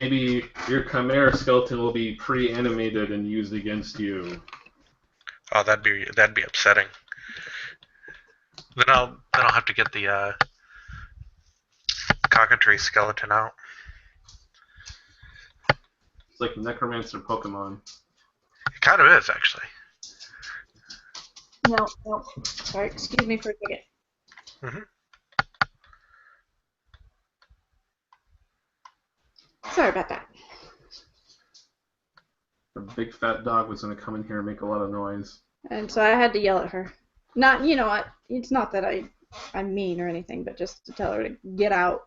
maybe your chimera skeleton will be pre-animated and used against you. Oh, that'd be upsetting. Then I'll have to get the cockatrice skeleton out. It's like Necromancer Pokemon. It kind of is actually. No, no. Sorry, excuse me for a second. Hmm. Sorry about that. The big fat dog was going to come in here and make a lot of noise. And so I had to yell at her. Not, it's not that I'm mean or anything, but just to tell her to get out.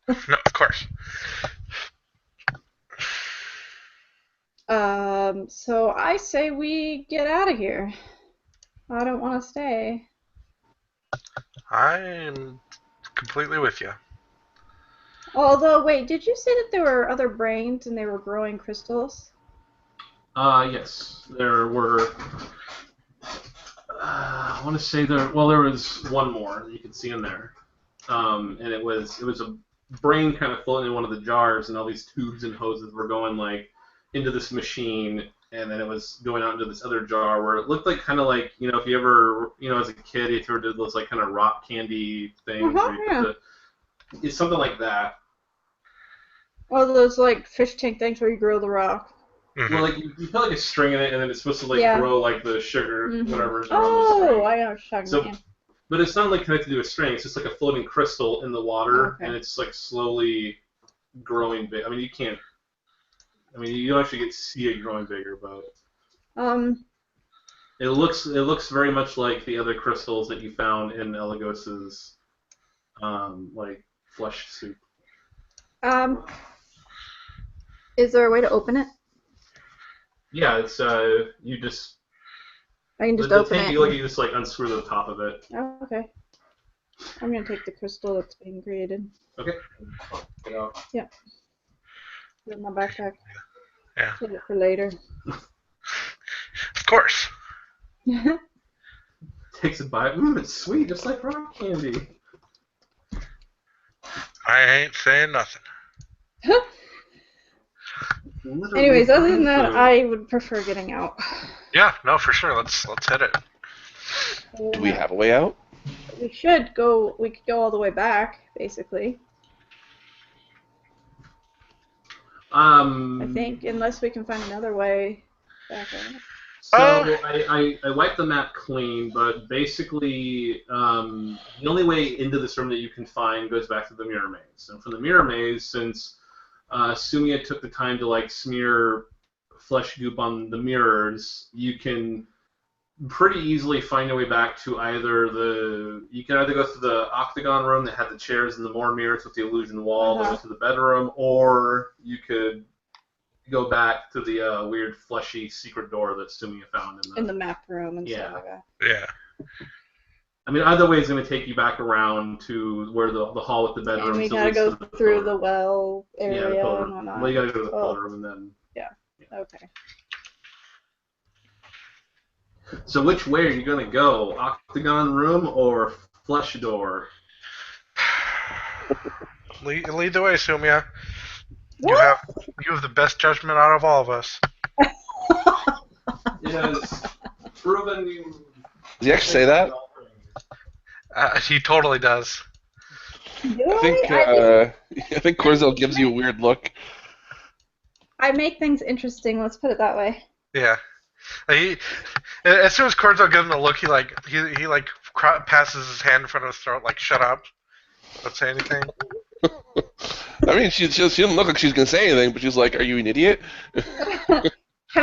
No, of course. So I say we get out of here. I don't want to stay. I'm completely with you. Although, wait, did you say that there were other brains and they were growing crystals? Yes, there were. I want to say there. Well, there was one more that you could see in there, and it was a brain kind of floating in one of the jars, and all these tubes and hoses were going like into this machine, and then it was going out into this other jar where it looked like kind of like if you ever as a kid if you ever did those like kind of rock candy things where you Yeah. put it's something like that. Oh, those like fish tank things where you grow the rock. Well, Hmm. like you put like a string in it, and then it's supposed to like Yeah. grow like the sugar, Mm-hmm. whatever's around the Oh, string. I know what you're talking So, about. Yeah. but it's not like connected to a string. It's just like a floating crystal in the water, Okay. and it's like slowly growing big. I mean, you can't. I mean, you don't actually get to see it growing bigger, but Um, it looks very much like the other crystals that you found in Elagos's like flesh soup. um, is there a way to open it? Yeah, it's you just I can the, just the open tank it. you just like unscrew the top of it. Oh, okay. I'm gonna take the crystal that's being created. Okay. Get out. Yeah. Put it in my backpack. Yeah. Save it for later. Of course. Takes a bite. It's sweet, just like rock candy. I ain't saying nothing. Literally Anyways, other than that, food. I would prefer getting out. Yeah, no, for sure. Let's hit it. Do we have a way out? We should go. We could go all the way back, basically. I think, unless we can find another way back out. So Oh. I wiped the map clean, but basically the only way into this room that you can find goes back to the mirror maze. And from the mirror maze, since Sumia took the time to like smear flesh goop on the mirrors, you can pretty easily find your way back to you can either go through the octagon room that had the chairs and the more mirrors with the illusion wall that went to the bedroom, or you could go back to the weird fleshy secret door that Sumia found In the map room and stuff like that. Yeah. I mean, either way is going to take you back around to where the hall with the bedroom. And we gotta go through the well area the pill and room. whatnot. Well, you gotta go to the pill room and then. Okay. So which way are you going to go? Octagon room or flesh door? Lead the way, Sumia. You What? have the best judgment out of all of us. It has proven you. Does he actually say that? He totally does. I think Corzel gives you a weird look. I make things interesting. Let's put it that way. Yeah. As soon as Corzo gives him a look, he passes his hand in front of his throat, like, shut up. Don't say anything. I mean, she didn't look like she was going to say anything, but she's like, are you an idiot? Kind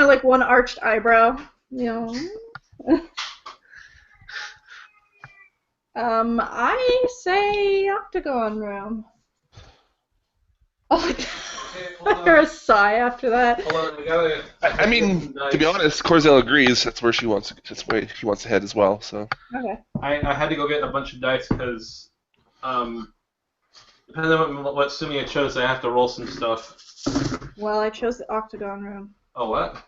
of like one arched eyebrow, I say octagon room. Oh, I hear a sigh after that. Hold on, I mean, to be honest, Corzel agrees. That's where she wants. That's where he wants to head as well. So. Okay. I had to go get a bunch of dice because, depending on what Sumia chose, I have to roll some stuff. Well, I chose the octagon room. Oh, what?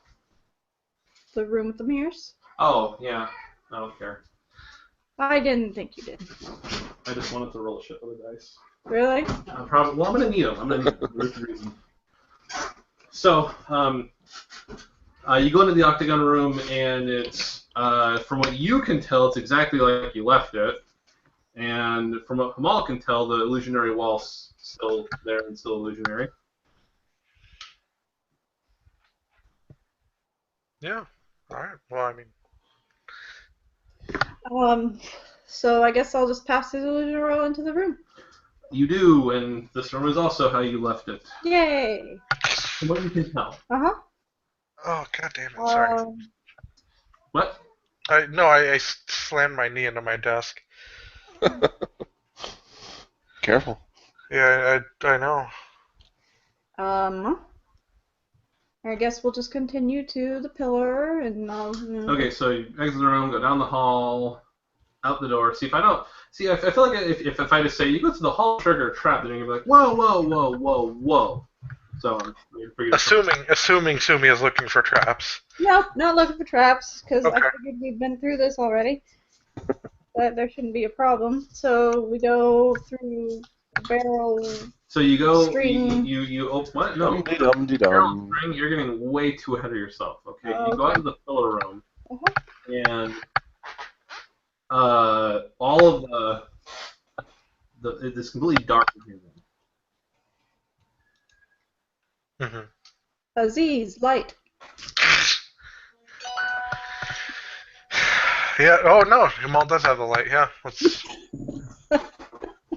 The room with the mirrors? Oh, yeah. I don't care. I didn't think you did. I just wanted to roll a shit with the dice. Really? Probably. Well, I'm gonna need them. I'm gonna need them. There's the reason. So, you go into the octagon room, and it's, from what you can tell, it's exactly like you left it. And from what Hamal can tell, the illusionary wall's still there and still illusionary. Yeah. All right. Well, I mean, So I guess I'll just pass the illusion roll into the room. You do, and this room is also how you left it. Yay! From what you can tell. Uh-huh. oh god damn it! Sorry. What? I slammed my knee into my desk. Careful. Yeah, I know. I guess we'll just continue to the pillar and I'll. Okay, so you exit the room, go down the hall, out the door. See, if I don't. See, I feel like if I just say you go to the hall, trigger a trap, then you're gonna be like, whoa, whoa, whoa, whoa, whoa. So Assuming Sumi is looking for traps. Nope, not looking for traps because I Okay. figured we've been through this already. But there shouldn't be a problem. So we go through the barrel. So you go. String. You open what? No. Dum-de-dum-de-dum. Barrel string. You're getting way too ahead of yourself. Okay. Oh, You go okay. out to the pillar room, Uh-huh. and all of it's completely dark in here. Mm-hmm. Aziz, light. Yeah. Oh no, Jamal does have the light. Yeah. Let's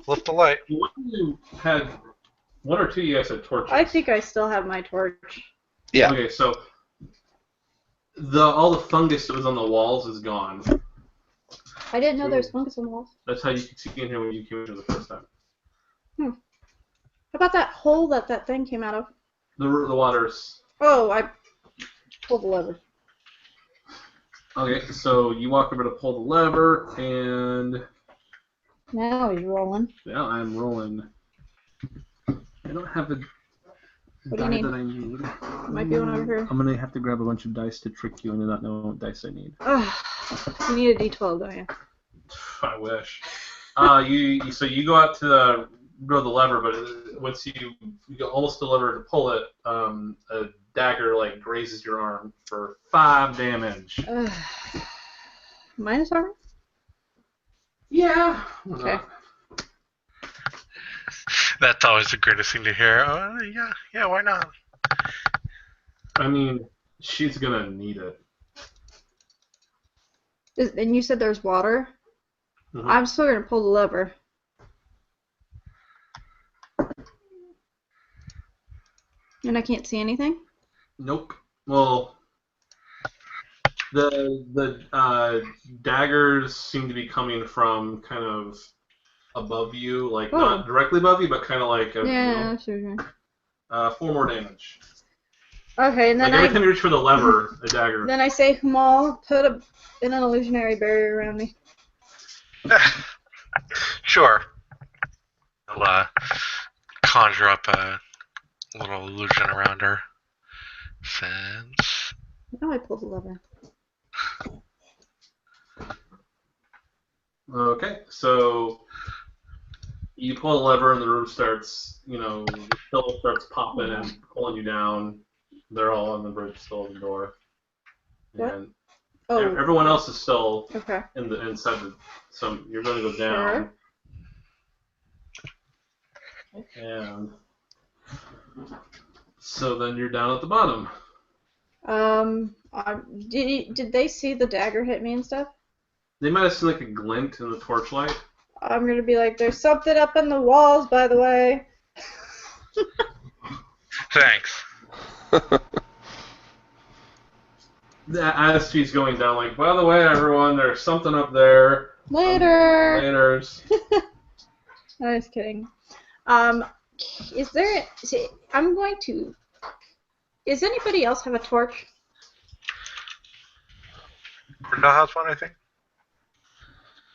lift the light. One of you had one or two. You guys had torches. I think I still have my torch. Yeah. Okay, so all the fungus that was on the walls is gone. I didn't know there's fungus on the walls. That's how you could see in here when you came in here the first time. How about that hole that thing came out of? The water's. Oh, I pulled the lever. Okay, so you walk over to pull the lever, and Now he's rolling. now I'm rolling. I don't have the What do you die need? that I need. Might be one over here. I'm gonna have to grab a bunch of dice to trick you into not knowing what dice I need. Ugh. You need a D12, don't you? I wish. So you go out to go to the lever, but once you go almost to the lever to pull it, a dagger like grazes your arm for 5 damage. Ugh. Minus armor? Yeah. Okay. That's always the greatest thing to hear. Oh yeah, why not? I mean, she's gonna need it. And you said there's water? Mhm. I'm still gonna pull the lever. And I can't see anything? Nope. Well, the daggers seem to be coming from kind of above you, like not directly above you, but kind of like Yeah, sure. 4 more damage. Okay, and then Like every time you reach for the lever, a dagger. Then I say, Hamal, put an illusionary barrier around me. Sure. I'll conjure up a little illusion around her. Fence. Oh, I pulled the lever. Okay, so you pull the lever and the room starts, the pillow starts popping and pulling you down. They're all on the bridge, still at the door. What? And Oh, everyone else is still okay. inside so you're going to go down. Sure. And so then you're down at the bottom. Did they see the dagger hit me and stuff? They might have seen like a glint in the torchlight. I'm gonna be like, there's something up in the walls, by the way. Thanks. As she's going down, like, by the way, everyone, there's something up there. Later. Laters. I was kidding. Does anybody else have a torch? Brenda has one, I think.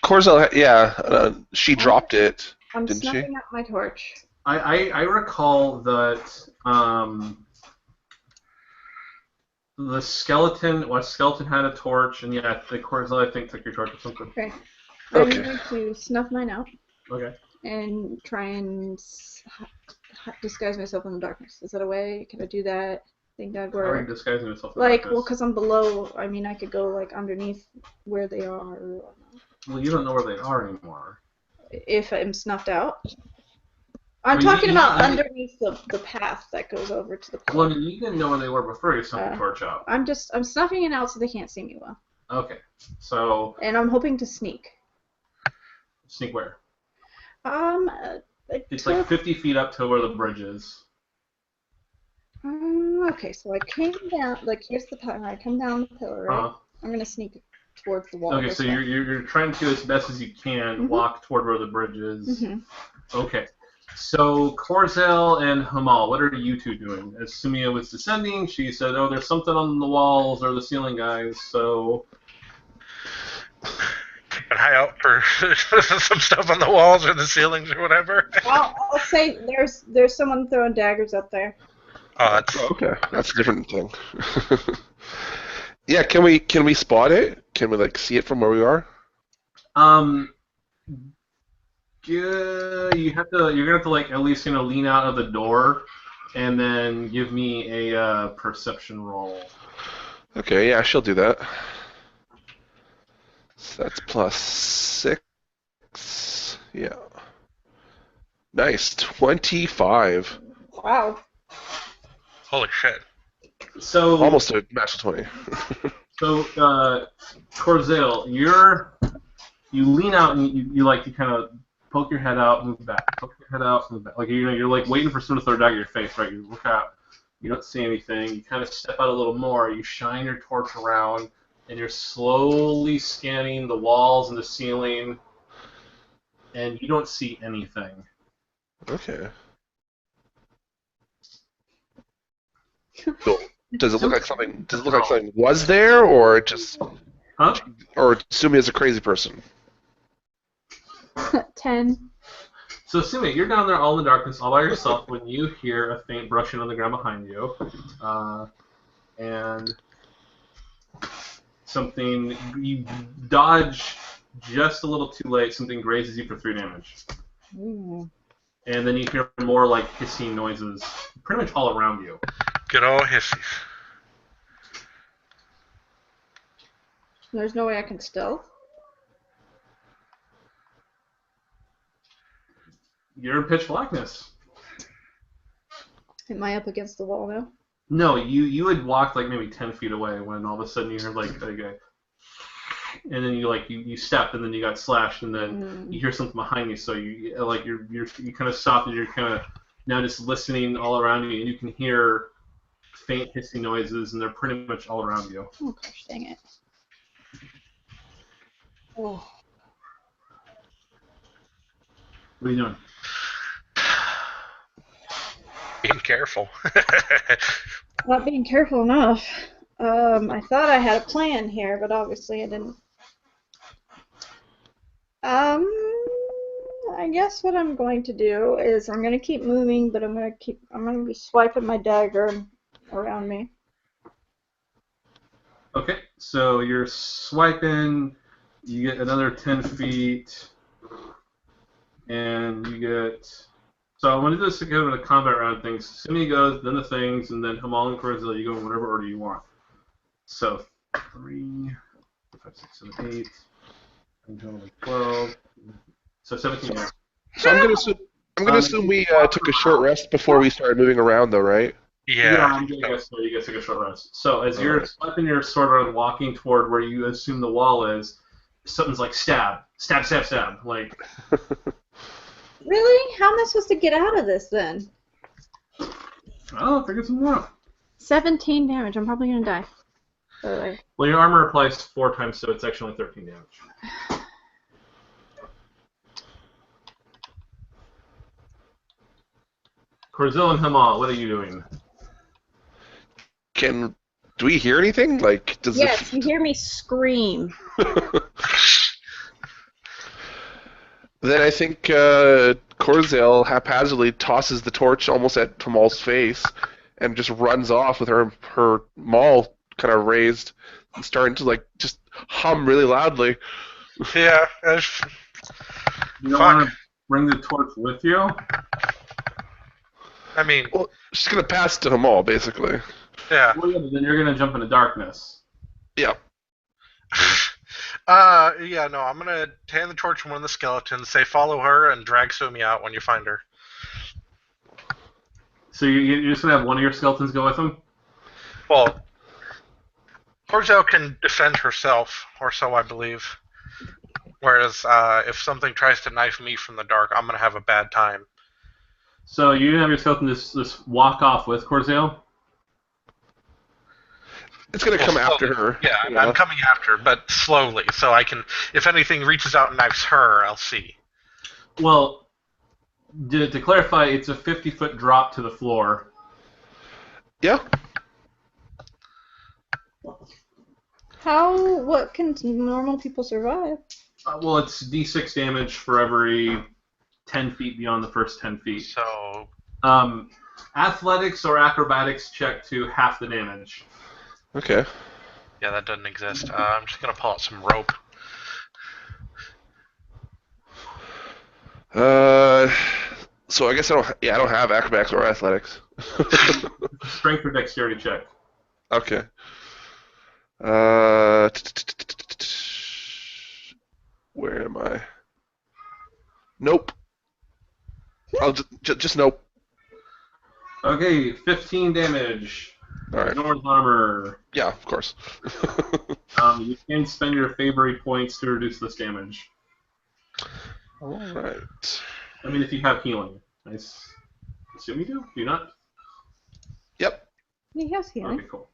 Corzel, yeah, she dropped it, I'm didn't she? snuffing out my torch. I recall that the skeleton had a torch, and yeah, the Corzel, I think, took your torch or something. Okay. Okay. I'm going to snuff mine out. Okay. and try and disguise myself in the darkness. Is that a way? Can I do that? Think that'd How are you work? disguising yourself in the Like, well, darkness? because I'm below. I mean, I could go like underneath where they are, or whatnot. Well, you don't know where they are anymore. If I'm snuffed out. I'm I mean, talking about you- underneath the path that goes over to the Well, I pillar. mean, you didn't know where they were before you snuck the torch out. I'm snuffing it out so they can't see me well. Okay, so And I'm hoping to sneak. sneak where? Like It's like 50 feet up to where the bridge is. okay, so I came down, like, here's the pillar. I come down the pillar, right? Uh-huh. I'm gonna sneak towards the wall. Okay, this so way. you're trying to, as best as you can, Mhm. walk toward where the bridge is. Mhm. Okay. So Corzel and Hamal, what are you two doing? As Sumia was descending, she said, "Oh, there's something on the walls or the ceiling, guys." So Keep an eye out for some stuff on the walls or the ceilings or whatever. I'll say there's someone throwing daggers up there. Oh, that's Oh, okay, that's a different thing. Yeah, can we spot it? Can we like see it from where we are? yeah, you're gonna have to like at least lean out of the door, and then give me a perception roll. Okay, yeah, she'll do that. So that's +6. Yeah. Nice, 25. Wow. holy shit. So Almost a natural 20. So, Corzel, you lean out and you kind of poke your head out, move back, poke your head out, move back. Like you're like waiting for someone to throw a dagger at your face, right? You look out, you don't see anything. You kind of step out a little more. You shine your torch around, and you're slowly scanning the walls and the ceiling, and you don't see anything. Okay. So, does it look like something? Does it look like something was there, or just, Huh? or Sumi is a crazy person? 10. So, Sumi, you're down there all in the darkness, all by yourself, when you hear a faint brushing on the ground behind you, and something, you dodge just a little too late, something grazes you for 3 damage. Ooh. And then you hear more like hissing noises pretty much all around you. Good old hissies. There's no way I can stealth. You're in pitch blackness. Am I up against the wall now? No, you had walked like maybe 10 feet away when all of a sudden you heard like and then you stepped and then you got slashed and then you hear something behind you, so you kind of stopped and you're kind of now just listening all around you, and you can hear faint hissing noises, and they're pretty much all around you. Oh gosh, dang it. Oh. What are you doing? Being careful. Not being careful enough. I thought I had a plan here, but obviously I didn't. I guess what I'm going to do is I'm going to keep moving, but I'm going to be swiping my dagger around me. Okay, so you're swiping, you get another 10 feet, and you get... So I want to do this kind of in a combat round thing. Sumi goes, then the things, and then Hamal and Corzel, you go in whatever order you want. So 3, 5, 6, 7, 8, 9, 12, so 17 now. So I'm gonna assume we took a short rest before we started moving around, though, right? Yeah. I'm going to guess so. You guys take a short rest. So as you're swiping your sword around, walking toward where you assume the wall is, something's like stab, stab, stab, stab. Like, Really? How am I supposed to get out of this then? oh, figure something out. 17 damage. I'm probably going to die. Well, your armor applies 4 times, so it's actually only 13 damage. Corzel and Hamal, what are you doing? Do we hear anything? Like, does Yes, you hear me scream. Then I think Corzel haphazardly tosses the torch almost at Hamal's face and just runs off with her maul kind of raised and starting to like just hum really loudly. Yeah. You don't want to bring the torch with you? I mean, Well, she's gonna pass to them all, basically. yeah. Well, yeah, but then you're gonna jump into darkness. Yeah. Yeah, no, I'm gonna hand the torch to one of the skeletons, say follow her, and drag Sumi out when you find her. So you're just gonna have one of your skeletons go with him? Well, Corzel can defend herself, or so I believe. Whereas, if something tries to knife me from the dark, I'm gonna have a bad time. So you're gonna have your skeleton just walk off with Corsael? It's gonna come after her. Yeah, I'm coming after, but slowly, so I can. If anything reaches out and knifes her, I'll see. Well, to clarify, it's a 50-foot drop to the floor. Yeah. What can normal people survive? Well, it's D6 damage for every 10 feet beyond the first 10 feet. So, Athletics or acrobatics check to half the damage. Okay. yeah, that doesn't exist. I'm just gonna pull out some rope. So I guess I don't have acrobatics or athletics. Strength or dexterity check. Okay. Where am I? Nope. I'll just nope. Okay, 15 damage. All right. North armor. Yeah, of course. You can spend your favorite points to reduce this damage. All right. I mean, if you have healing. I assume you do? Do you not? He has healing. Okay, cool.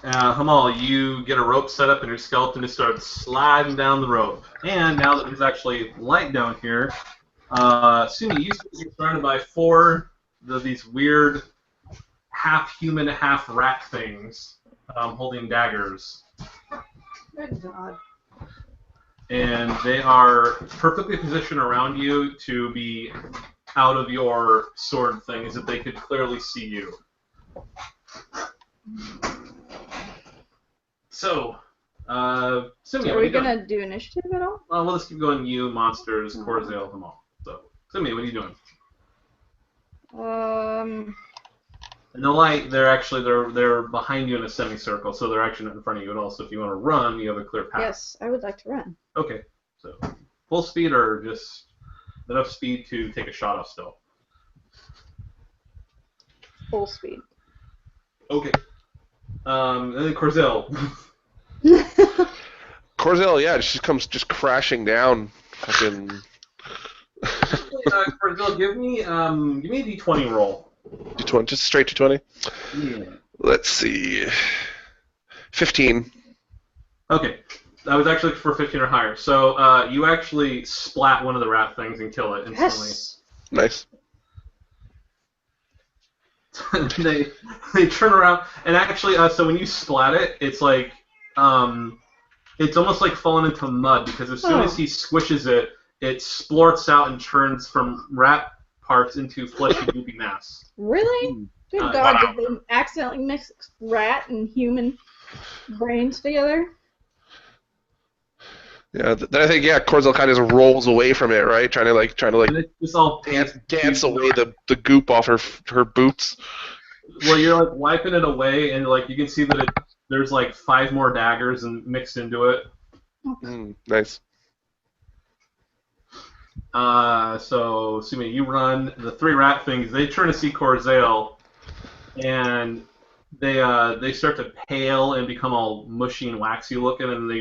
Hamal, you get a rope set up and your skeleton just starts sliding down the rope. And now that there's actually light down here, Sumi, you see you're surrounded by four of these weird half-human, half-rat things holding daggers. Good God. And they are perfectly positioned around you to be out of your sword thing, as if they could clearly see you. So, Sumi, Are we gonna do initiative at all? We'll just keep going. You, monsters, Corsael, them all. So, Sumi, what are you doing? In the light, they're behind you in a semicircle, so they're actually not in front of you at all. So if you want to run, you have a clear path. Yes, I would like to run. Okay. So full speed or just enough speed to take a shot off still? Full speed. Okay. And then Corzel. Corzel, yeah, she comes just crashing down. Fucking. Corzel, give me a d20 roll. D20, just straight to 20. Yeah. Let's see. 15. Okay. I was actually looking for 15 or higher. So you actually splat one of the rat things and kill it instantly. Yes. Nice. they turn around and actually, so when you splat it, it's like it's almost like falling into mud because as soon as he squishes it, it splorts out and turns from rat parts into fleshy goopy mass. Really? Good God, wow. did they accidentally mix rat and human brains together? Yeah, then I think Corzel kind of just rolls away from it, right? Trying to And it's all dance away the goop off her boots. Well, you're like wiping it away, and like you can see that there's like 5 more daggers and mixed into it. Nice. So Sumi, you run. The 3 rat things. They turn to see Corzel, and they start to pale and become all mushy and waxy looking, and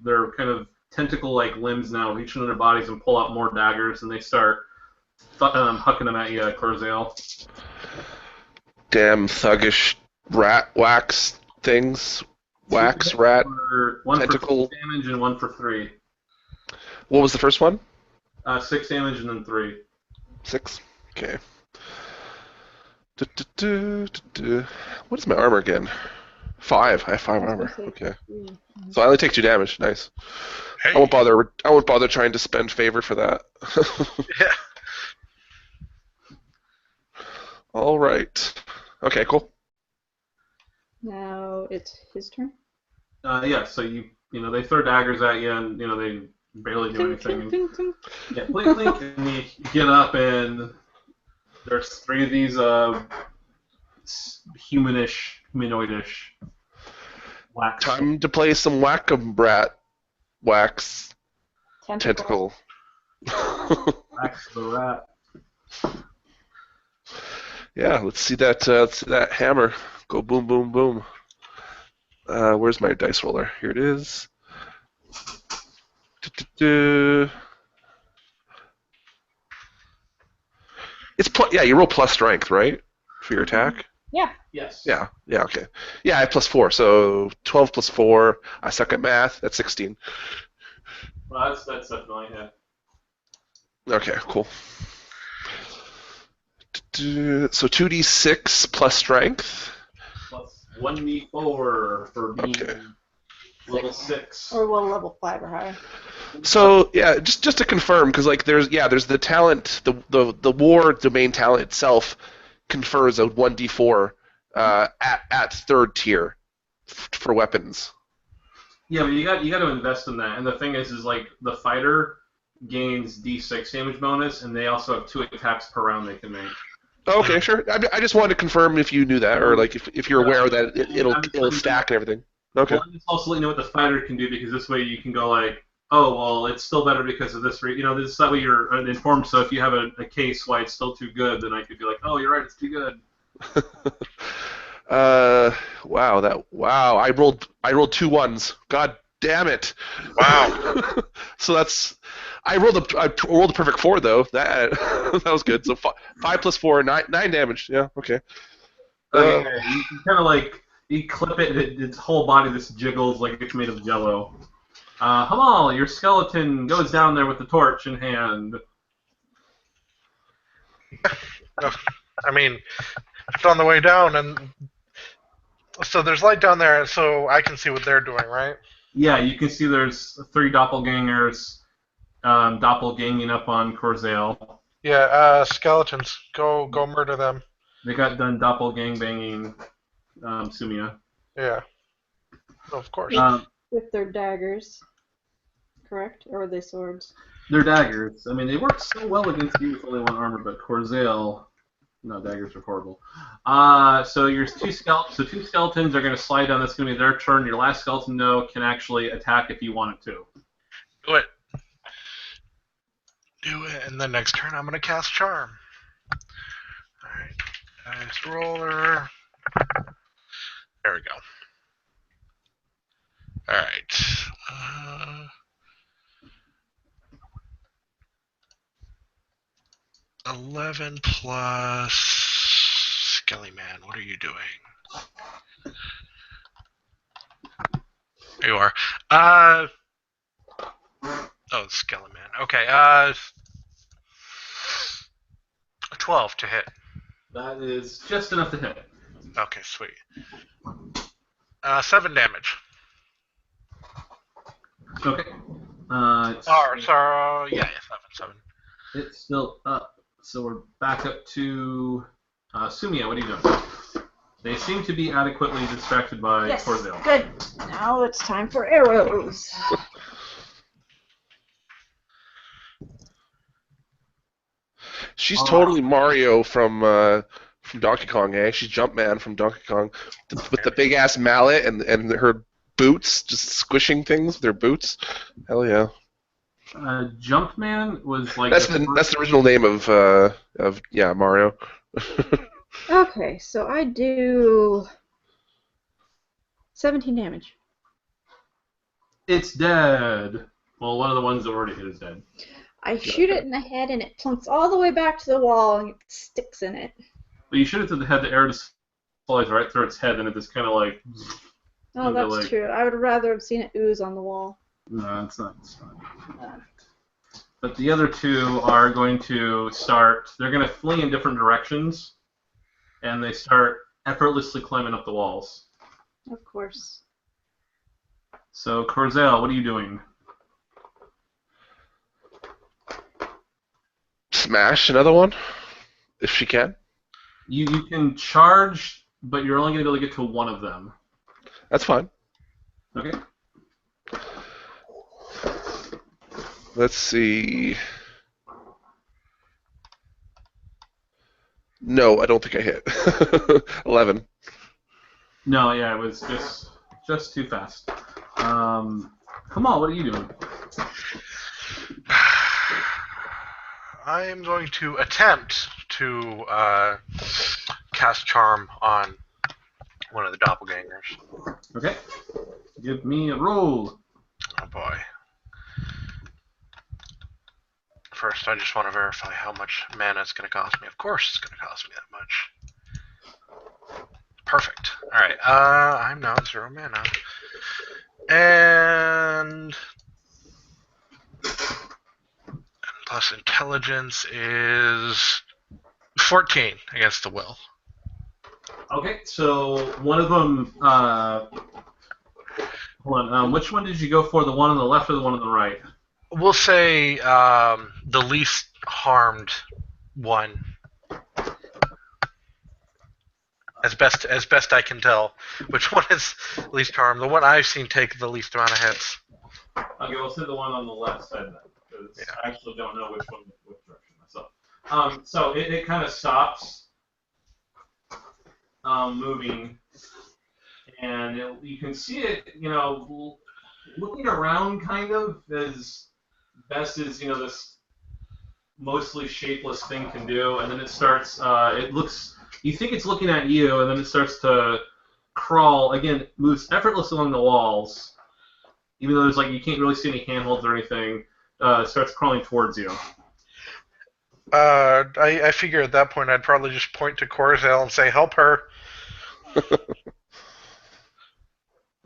they're kind of tentacle-like limbs now reach into their bodies and pull out more daggers, and they start hucking them at you, Corzel. Damn thuggish rat wax things. Wax rat. One tentacle. for 6 damage and 1 for 3. What was the first one? 6 damage and then 3. 6. Okay. What is my armor again? 5. I have 5 armor. Okay. So I only take 2 damage. Nice. Hey. I won't bother trying to spend favor for that. Yeah. All right. Okay. Cool. Now it's his turn. Yeah. So they throw daggers at you, and barely do Clink, anything. clink, clink, clink. Yeah, blink, blink, and you get up, and there's three of these humanoidish wax. Time to play some Whack-a-Brat wax Tentacle. tentacle. Wax the rat. Yeah, let's see that hammer go boom, boom, boom. Where's my dice roller? Here it is. It's yeah. You roll plus strength, right, for your attack? Yeah. Yes. Yeah. Okay. Yeah, I have plus 4, so 12 plus 4. I suck at math. That's 16. Well, that's definitely Okay, cool. So 2d6 plus strength. plus 1d4 for being Okay. level 6. Or well, level 5 or higher. So yeah, just to confirm, because like there's the talent, the war domain talent itself confers a 1d4 at third tier for weapons. Yeah, but you got to invest in that. And the thing is like the fighter gains d6 damage bonus, and they also have 2 attacks per round they can make. Okay, sure. I just wanted to confirm if you knew that, or like if you're aware that it'll stack and everything. Okay. Well, it's also let you know what the fighter can do, because this way you can go like, oh well, it's still better because of this. This that way you're informed. So if you have a case why it's still too good, then I could be like, oh, you're right, it's too good. Wow. I rolled 2 1s. God damn it. Wow. So I rolled a perfect 4 though. That that was good. So 5 plus 4, 9 damage. Yeah. Okay. Okay, you can kind of like you clip it, and its whole body just jiggles like it's made of jello. Hamal, your skeleton goes down there with the torch in hand. I mean, it's on the way down, and so there's light down there, so I can see what they're doing, right? Yeah, you can see there's 3 doppelgangers doppelganging up on Corzael. Yeah, skeletons. Go murder them. They got done doppelgang-banging Sumia. Yeah. Of course. With their daggers. Correct? Or were they swords? They're daggers. I mean, they work so well against you with only 1 armor, but Corzael... No, daggers are horrible. So your 2 skeletons are going to slide down. That's going to be their turn. Your last skeleton, though, can actually attack if you want it to. Do it, and then next turn I'm going to cast Charm. Alright. Dice roller. There we go. Alright. 11 plus Skelly Man, what are you doing? There you are. Oh, Skelly Man. Okay, 12 to hit. That is just enough to hit. Okay, sweet. 7 damage. Okay. Yeah, 7. It's still up. So we're back up to Sumia. What are you doing? They seem to be adequately distracted by Yes. Corzael. Good. Now it's time for arrows. She's totally Mario from Donkey Kong, eh? She's Jumpman from Donkey Kong, with the big ass mallet and her boots, just squishing things with her boots. Hell yeah. Jumpman was like That's the original name of Mario. Okay, so I do 17 damage. It's dead. Well, one of the ones that already hit is dead. I shoot it in the head and it plunks all the way back to the wall and it sticks in it. But you shoot it to the head, the arrow just flies right through its head, and it just kind of like. Oh, that's like, true. I would rather have seen it ooze on the wall. No, it's not. But the other 2 are going to start. They're going to flee in different directions, and they start effortlessly climbing up the walls. Of course. So, Corzael, what are you doing? Smash another one, if she can. You can charge, but you're only going to be able to get to one of them. That's fine. Okay. Let's see. No, I don't think I hit. 11. No, yeah, it was just too fast. Come on, what are you doing? I am going to attempt to cast Charm on one of the doppelgangers. Okay. Give me a roll. Oh boy. First, I just want to verify how much mana it's going to cost me. Of course it's going to cost me that much. Perfect. Alright, I'm now at 0 mana. And plus intelligence is 14 against the will. Okay, so one of them. Hold on. Which one did you go for? The one on the left or the one on the right? We'll say the least harmed one. As best I can tell, which one is least harmed? The one I've seen take the least amount of hits. Okay, we'll say the one on the left side then, because Yeah. I actually don't know which direction myself. So it kind of stops moving, and you can see it, looking around kind of as best as this mostly shapeless thing can do, and then it starts. It looks. You think it's looking at you, and then it starts to crawl again. Moves effortlessly along the walls, even though there's you can't really see any handholds or anything. Starts crawling towards you. I figure at that point I'd probably just point to Corzel and say, "Help her."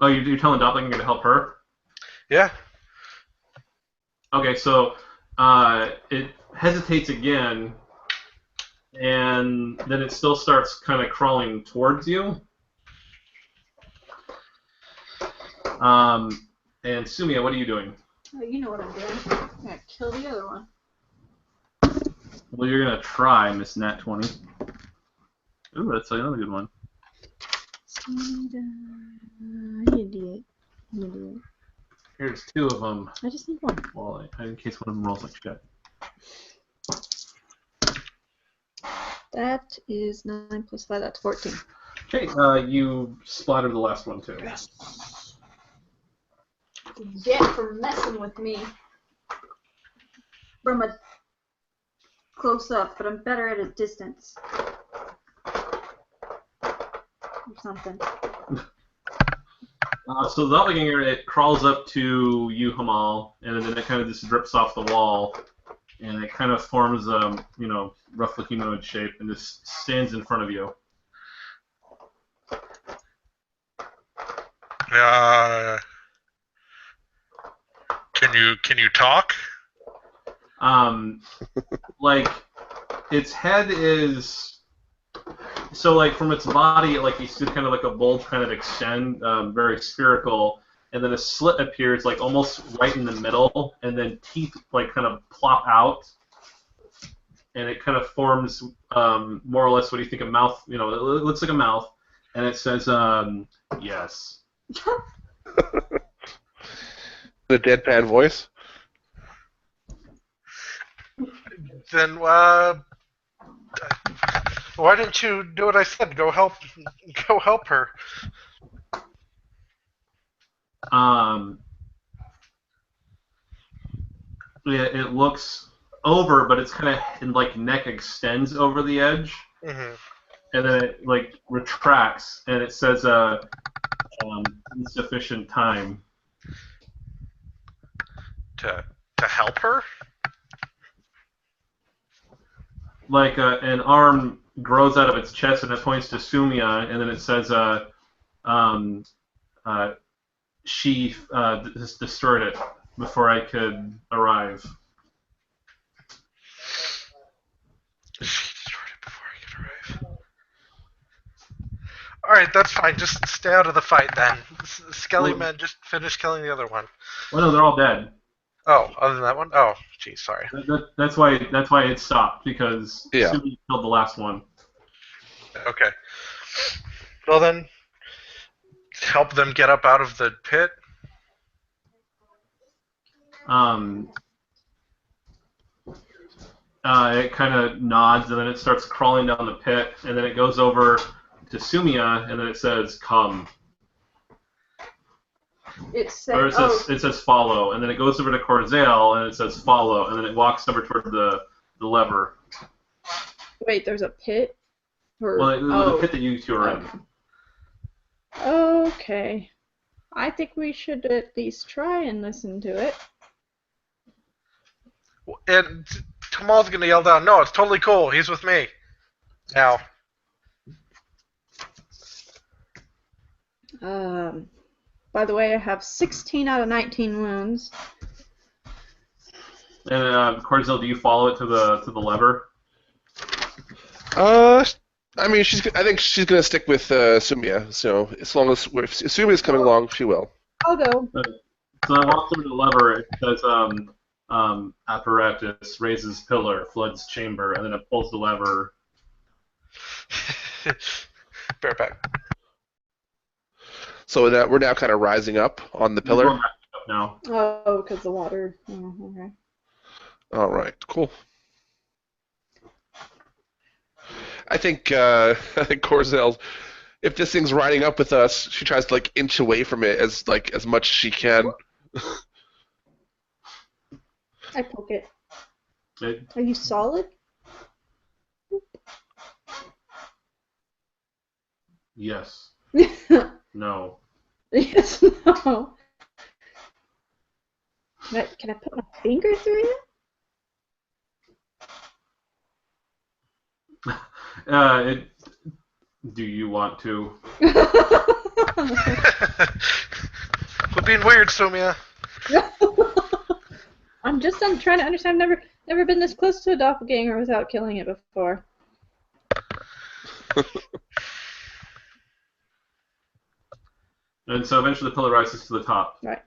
Oh, you're telling Doppelganger to help her? Yeah. Okay, so it hesitates again, and then it still starts kind of crawling towards you. And Sumia, what are you doing? Oh, you know what I'm doing. I'm gonna kill the other one. Well, you're gonna try, Miss Nat 20. Ooh, that's another good one. Idiot. Here's two of them. I just need one. Well, in case one of them rolls like shit. That is 9 plus 5. That's 14. Okay, you splattered the last one too. Get for messing with me from a close up, but I'm better at a distance. Or something. So the doppelganger, it crawls up to you, Hamal, and then it kind of just drips off the wall, and it kind of forms a, roughly humanoid shape, and just stands in front of you. Can you talk? Its head is. So, from its body, you see kind of a bulge kind of extend, very spherical, and then a slit appears, almost right in the middle, and then teeth, kind of plop out, and it kind of forms, more or less, what do you think, a mouth, it looks like a mouth, and it says, yes. The deadpan voice? Then, why didn't you do what I said? Go help her. It looks over, but it's kind of neck extends over the edge, Mm-hmm. and then it retracts, and it says insufficient time. To help her? An arm grows out of its chest and it points to Sumia, and then it says, she destroyed it before I could arrive. She destroyed it before I could arrive. Alright, that's fine. Just stay out of the fight then. Skelly men, just finish killing the other one. Well, no, they're all dead. Oh, other than that one? Oh, geez, sorry. That's why it stopped, because Sumia killed the last one. Okay. Well then, help them get up out of the pit. it kind of nods, and then it starts crawling down the pit, and then it goes over to Sumia, and then it says, "Come." Or it says follow, and then it goes over to Corzel, and it says follow, and then it walks over toward the lever. Wait, there's a pit? Well, the pit that you two are in. Okay. I think we should at least try and listen to it. And Tamal's gonna yell down, "No, it's totally cool. He's with me." Now. By the way, I have 16 out of 19 wounds. And Corzel, do you follow it to the lever? I mean, I think she's gonna stick with Sumia. So as long as if Sumia's coming along, she will. I'll go. So I walk over to the lever. It says apparatus raises pillar, floods chamber, and then it pulls the lever. Bear back. So that we're now kind of rising up on the pillar. We're going back up now. Oh, because the water. Oh, okay. All right, cool. I think Corzel, if this thing's riding up with us, she tries to like inch away from it as much as she can. I poke it. It, Are you solid? yes. No. Yes, no. Can I put my finger through it? Do you want to? Quit being weird, Sumia. I'm trying to understand. I've never been this close to a doppelganger without killing it before. And so eventually the pillar rises to the top. Right.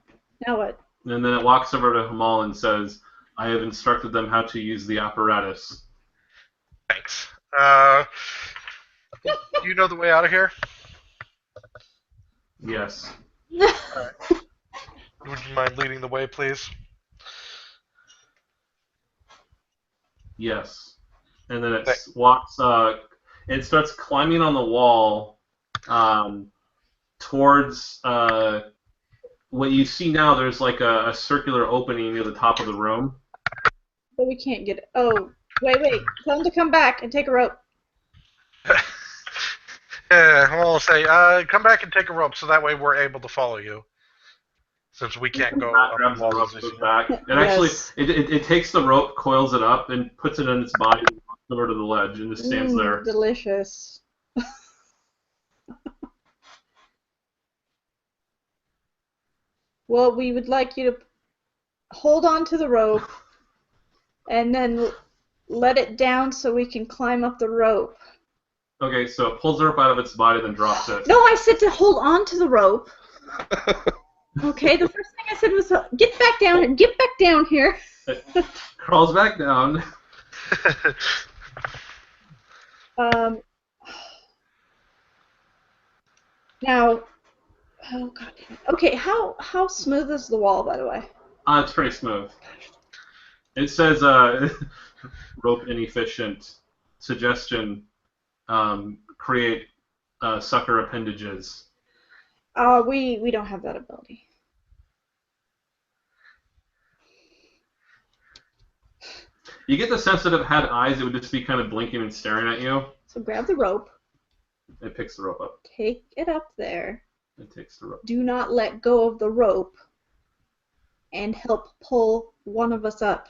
Now what? And then it walks over to Hamal and says, "I have instructed them how to use the apparatus." Thanks. Do you know the way out of here? Yes. Alright. Would you mind leading the way, please? Yes. And then it walks. It starts climbing on the wall towards what you see now. There's like a circular opening near the top of the room. But we can't get it. Oh, wait. Tell him to come back and take a rope. Yeah, I'll say, come back and take a rope so that way we're able to follow you. Since we can't go up Grabs the the rope, walls. goes back. And Yes. actually, it takes the rope, coils it up, and puts it in its body, and walks over to the ledge, and just stands there. Delicious. Well, we would like you to hold on to the rope and then let it down so we can climb up the rope. Okay, so it pulls the rope out of its body, then drops it. No, I said to hold on to the rope. Okay, the first thing I said was get back down and get back down here. It crawls back down. Now, oh god. Okay, how smooth is the wall, by the way? It's pretty smooth. It says rope inefficient. Suggestion: create sucker appendages. We don't have that ability. You get the sense that if it had eyes, it would just be kind of blinking and staring at you. So grab the rope. It picks the rope up. Take it up there. It takes the rope. Do not let go of the rope. And help pull one of us up.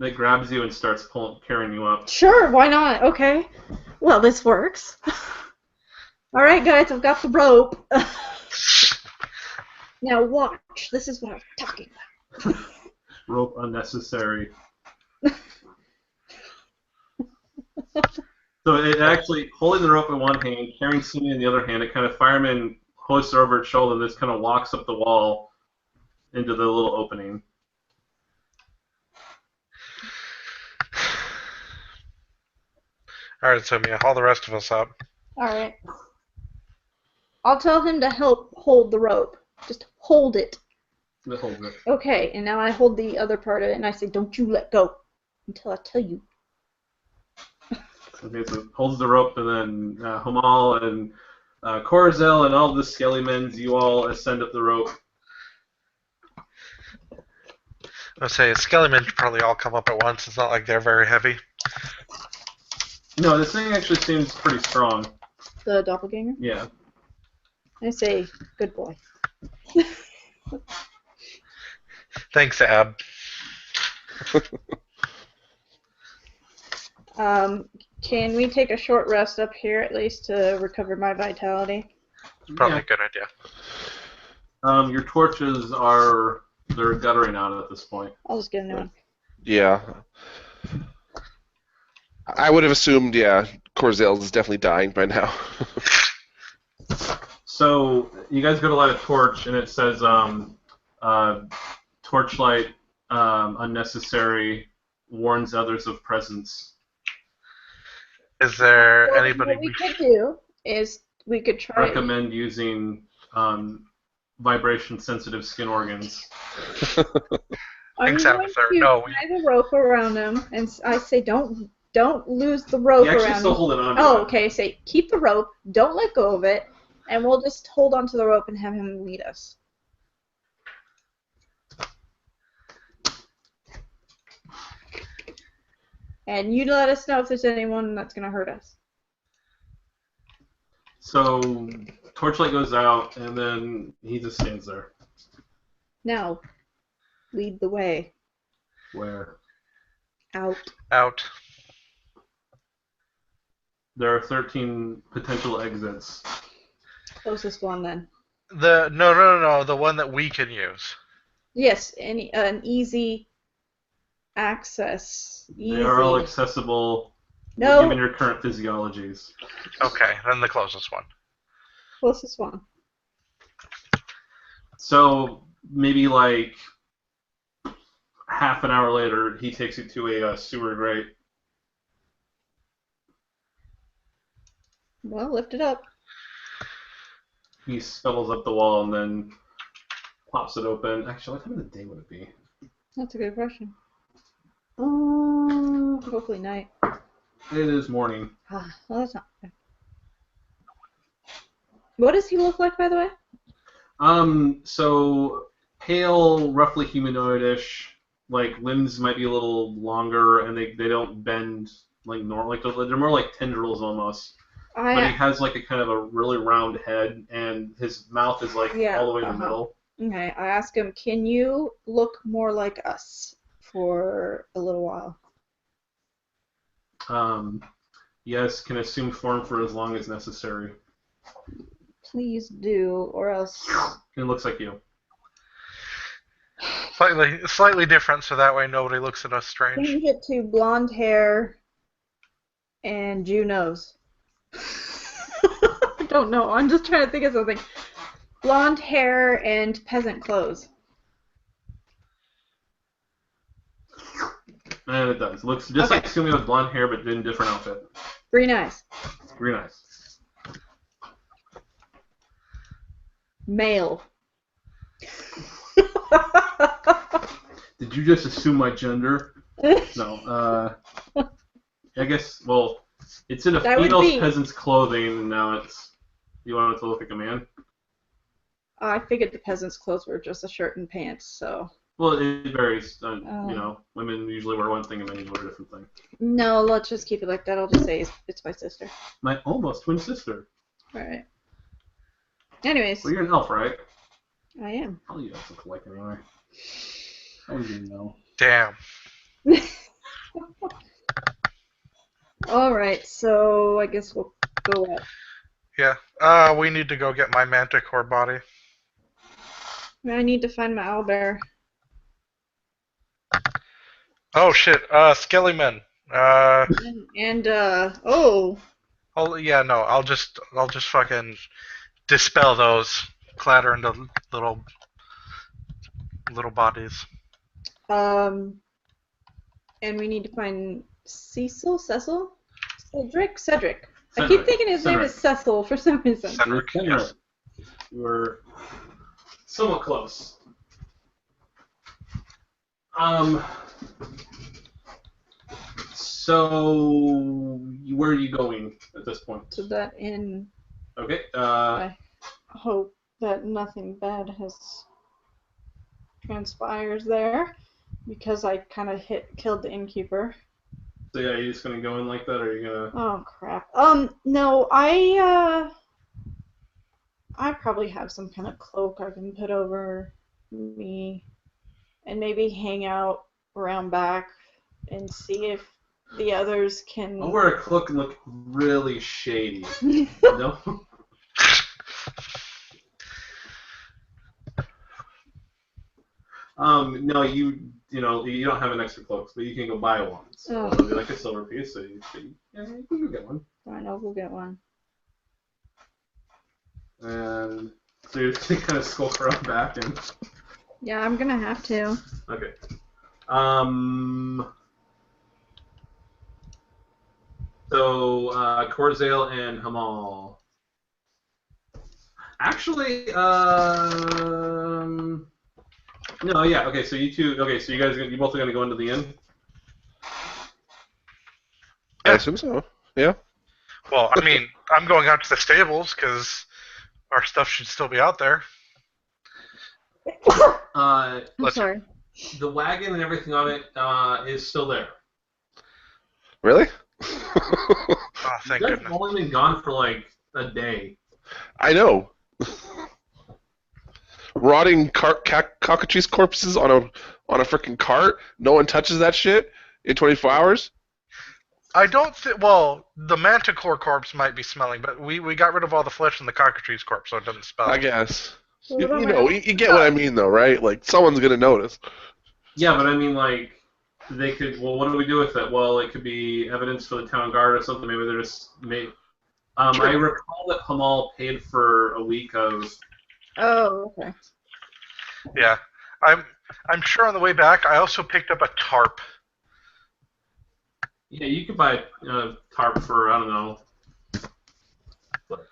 It grabs you and starts carrying you up. Sure, why not? Okay. Well, this works. All right, guys, I've got the rope. Now watch. This is what I'm talking about. Rope unnecessary. So it actually, holding the rope in one hand, carrying Sumi in the other hand, it kind of fireman hoists her over its shoulder and just kind of walks up the wall into the little opening. Alright, Sumia, haul the rest of us up. All right. I'll tell him to help hold the rope. Just hold it. That holds it. Okay, and now I hold the other part of it, and I say, "Don't you let go until I tell you." Okay, so it holds the rope, and then Hamal and Corzel and all the skelly men, you all ascend up the rope. I'll say Skellymen should probably all come up at once. It's not like they're very heavy. No, this thing actually seems pretty strong. The doppelganger. Yeah. I say, "Good boy." Thanks, Ab. Can we take a short rest up here at least to recover my vitality? Probably a good idea. Your torches they're guttering out at this point. I'll just get a new one. Yeah. I would have assumed, Corzel is definitely dying by now. So you guys go to light a torch, and it says torchlight unnecessary, warns others of presence. Is there Well, anybody what we could do is we could try. Recommend using vibration-sensitive skin organs. I'm Thanks, going officer. to No, tie the rope around him, and I say, "Don't lose the rope You actually around still him." hold it on. Oh, okay. Say, keep the rope. Don't let go of it, and we'll just hold onto the rope and have him lead us. And you let us know if there's anyone that's gonna hurt us. So torchlight goes out, and then he just stands there. Now, lead the way Where out. out? there are 13 potential exits. Closest one then. No. The one that we can use. Yes, an easy access. Easy. They are all accessible, No. given your current physiologies. Okay, then the closest one. Closest one. So maybe like half an hour later, he takes you to a sewer grate. Well, lift it up. He scuttles up the wall and then pops it open. Actually, what time of the day would it be? That's a good question. Hopefully night. It is morning. Well, that's not bad. What does he look like, by the way? So pale, roughly humanoidish. Like limbs might be a little longer, and they don't bend like normal. Like they're more like tendrils almost. But he has like a kind of a really round head, and his mouth is like all the way in the middle. Okay, I ask him, "Can you look more like us for a little while?" Yes, can assume form for as long as necessary. Please do, or else. It looks like you. Slightly different, so that way nobody looks at us strange. Change it to blonde hair and Jew nose. I don't know. I'm just trying to think of something. Blonde hair and peasant clothes. And it does. Looks just like Sumi with blonde hair, but in a different outfit. Green eyes. Green eyes. Male. Did you just assume my gender? No. I guess. Well, it's in a female peasant's clothing, and now it's. You want it to look like a man? I figured the peasant's clothes were just a shirt and pants, so. Well, it varies. You know, women usually wear one thing and men usually wear a different thing. No, let's just keep it like that. I'll just say it's my sister. My almost twin sister. Alright. Anyways. Well, you're an elf, right? I am. All you elves look alike anyway. How would you know? Damn. Alright, so I guess we'll go up. Yeah. We need to go get my manticore body. I need to find my owlbear. Oh shit. Skellymen. Oh. Oh yeah, no. I'll just fucking dispel those. Clatter into little bodies. And we need to find Cecil? Cedric. I keep thinking his name is Cecil for some reason. Cedric, yes. You were somewhat close. So where are you going at this point? To that inn. Okay. I hope that nothing bad has transpires there, because I kind of killed the innkeeper. So yeah, are you just gonna go in like that, or are you gonna? Oh crap. No, I probably have some kind of cloak I can put over me, and maybe hang out around back and see if the others can. I'll wear a cloak and look really shady. No. No, you don't have an extra cloak, but you can go buy one. So it'll be like a silver piece. So you can go get one. Fine, I'll go get one. And so you're just gonna kind of skulk around back and. Yeah, I'm gonna have to. Okay. So Corzale and Hamal. Actually, no, yeah, okay. So you two, okay. So you both are gonna go into the inn. I assume so. Yeah. Well, I mean, I'm going out to the stables because our stuff should still be out there. I'm sorry. The wagon and everything on it is still there. Really? Oh, thank You guys goodness. have only been gone for like a day. I know. Rotting cockatrice corpses on a freaking cart. No one touches that shit in 24 hours. I don't think. Well, the manticore corpse might be smelling, but we got rid of all the flesh in the cockatrice corpse, so it doesn't smell. I guess. Well, You get what I mean, though, right? Like someone's gonna notice. Yeah, but I mean, like, they could. Well, what do we do with it? Well, it could be evidence for the town guard or something. Maybe they're just. I recall that Hamal paid for a week of. Oh, okay. Yeah, I'm sure on the way back I also picked up a tarp. Yeah, you could buy a tarp for, I don't know, what,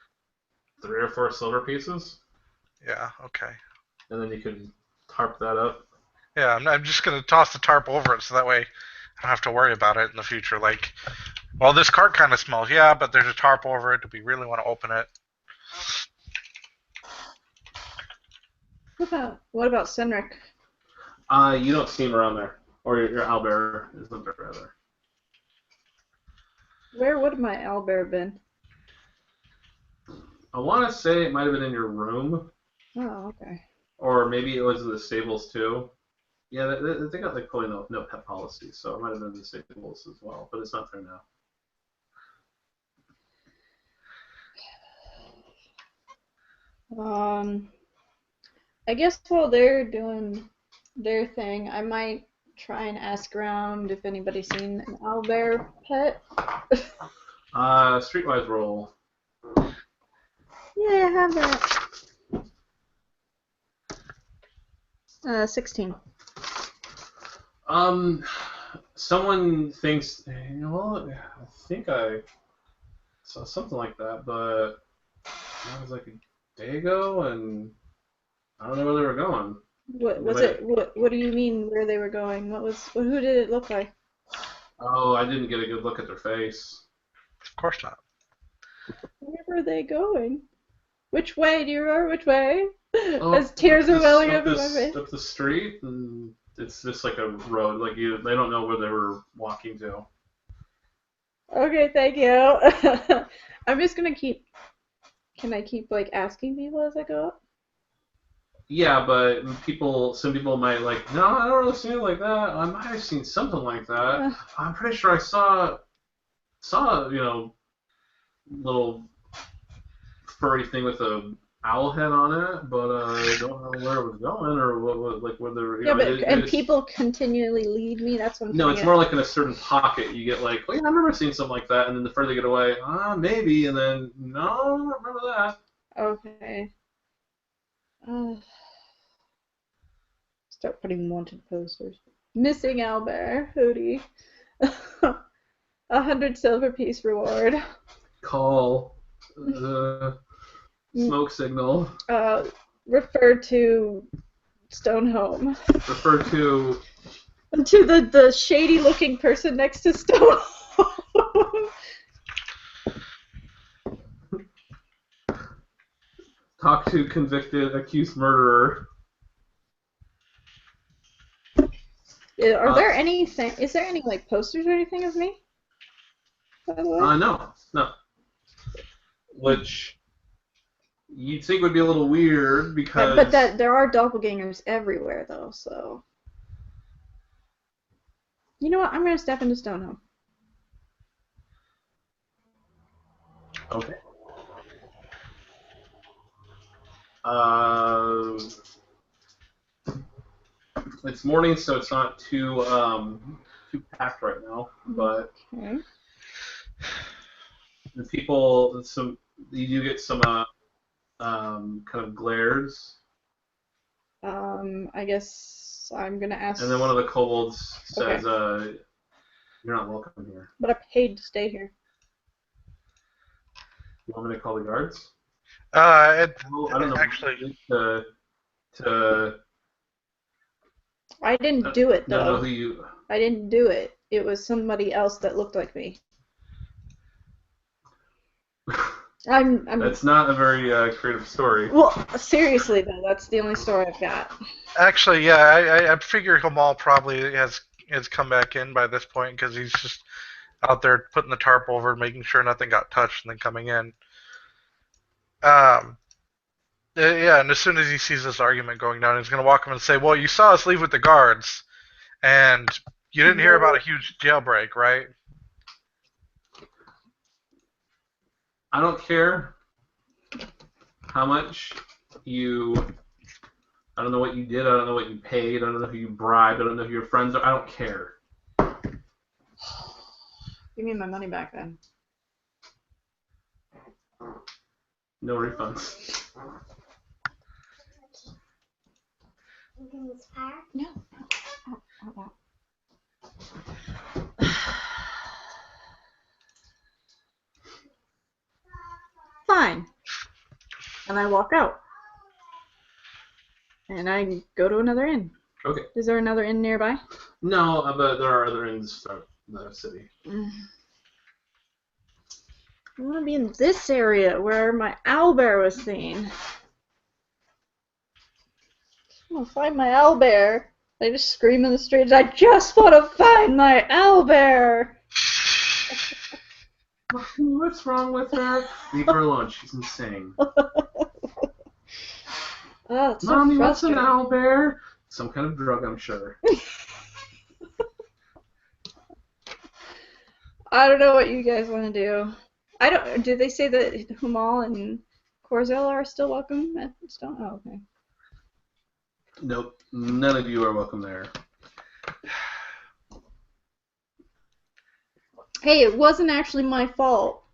3 or 4 silver pieces, Yeah, okay. and then you could tarp that up. Yeah, I'm just gonna toss the tarp over it so that way I don't have to worry about it in the future. Like, well, this cart kind of smells, yeah, but there's a tarp over it. Do we really want to open it? What about Senric? You don't see him around there, or your owlbearer isn't there, rather. Where would my owlbear been? I want to say it might have been in your room, Oh, okay. or maybe it was in the stables too. Yeah, they got like probably no pet policy, so it might have been in the stables as well, but it's not there now. I guess while they're doing their thing, I might try and ask around if anybody's seen an owlbear pet. Streetwise roll. Yeah, I have that. 16. Someone thinks, well, I think I saw something like that, but that was like a day ago, and I don't know where they were going. What was it? What do you mean where they were going? Who did it look like? Oh, I didn't get a good look at their face. Of course not. Where were they going? Which way? Do you remember which way? Oh, As tears are welling up in my face. Up the street, and it's just like a road. Like they don't know where they were walking to. Okay, thank you. I'm just gonna keep. Can I keep like asking people as I go up? Yeah, but some people might like, no, I don't really see it like that. I might have seen something like that. I'm pretty sure I saw, little furry thing with a owl head on it, but I don't know where it was going or like where they were. Yeah, but people continually lead me. That's what I'm. No, it's more like in a certain pocket. You get like, oh yeah, I remember seeing something like that, and then the further they get away, maybe, and then no, I don't remember that. Okay. Start putting wanted posters. Missing owlbear hoodie. 100 silver piece reward. Call. Smoke signal. Refer to Stone Home. Refer to To the shady looking person next to Stone. Talk to convicted accused murderer. Are there anything? Is there any like posters or anything of me? By the way? No. Which you'd think would be a little weird because. But that there are doppelgangers everywhere though, so. You know what? I'm gonna step into Stonehill. Okay. It's morning, so it's not too packed right now. But Okay. the people, you do get some kind of glares. I guess I'm gonna ask. And then one of the kobolds says, Okay. "You're not welcome here." But I paid to stay here. You want me to call the guards? I don't know. actually, To I didn't do it I don't know though. who you. I didn't do it. It was somebody else that looked like me. I'm That's not a very creative story. Well, seriously though, that's the only story I've got. Actually, yeah, I figure Hamal probably has come back in by this point because he's just out there putting the tarp over, making sure nothing got touched, and then coming in. Yeah, and as soon as he sees this argument going down, he's gonna walk him and say, "Well, you saw us leave with the guards, and you didn't hear about a huge jailbreak, right?" I don't care how much you. I don't know what you did. I don't know what you paid. I don't know who you bribed. I don't know who your friends are. I don't care. Give me my money back then. No refunds. No. Oh. Fine. And I walk out. And I go to another inn. Okay. Is there another inn nearby? No, but there are other inns throughout the city. I want to be in this area where my owlbear was seen. I want to find my owlbear. I just scream in the streets, I just want to find my owlbear! What's wrong with her? Leave her alone. She's insane. Oh, it's so Mommy, what's an frustrating. owlbear? Some kind of drug, I'm sure. I don't know what you guys want to do. I don't. Did they say that Humal and Corzel are still welcome at Stone? Oh, okay. Nope. None of you are welcome there. Hey, it wasn't actually my fault.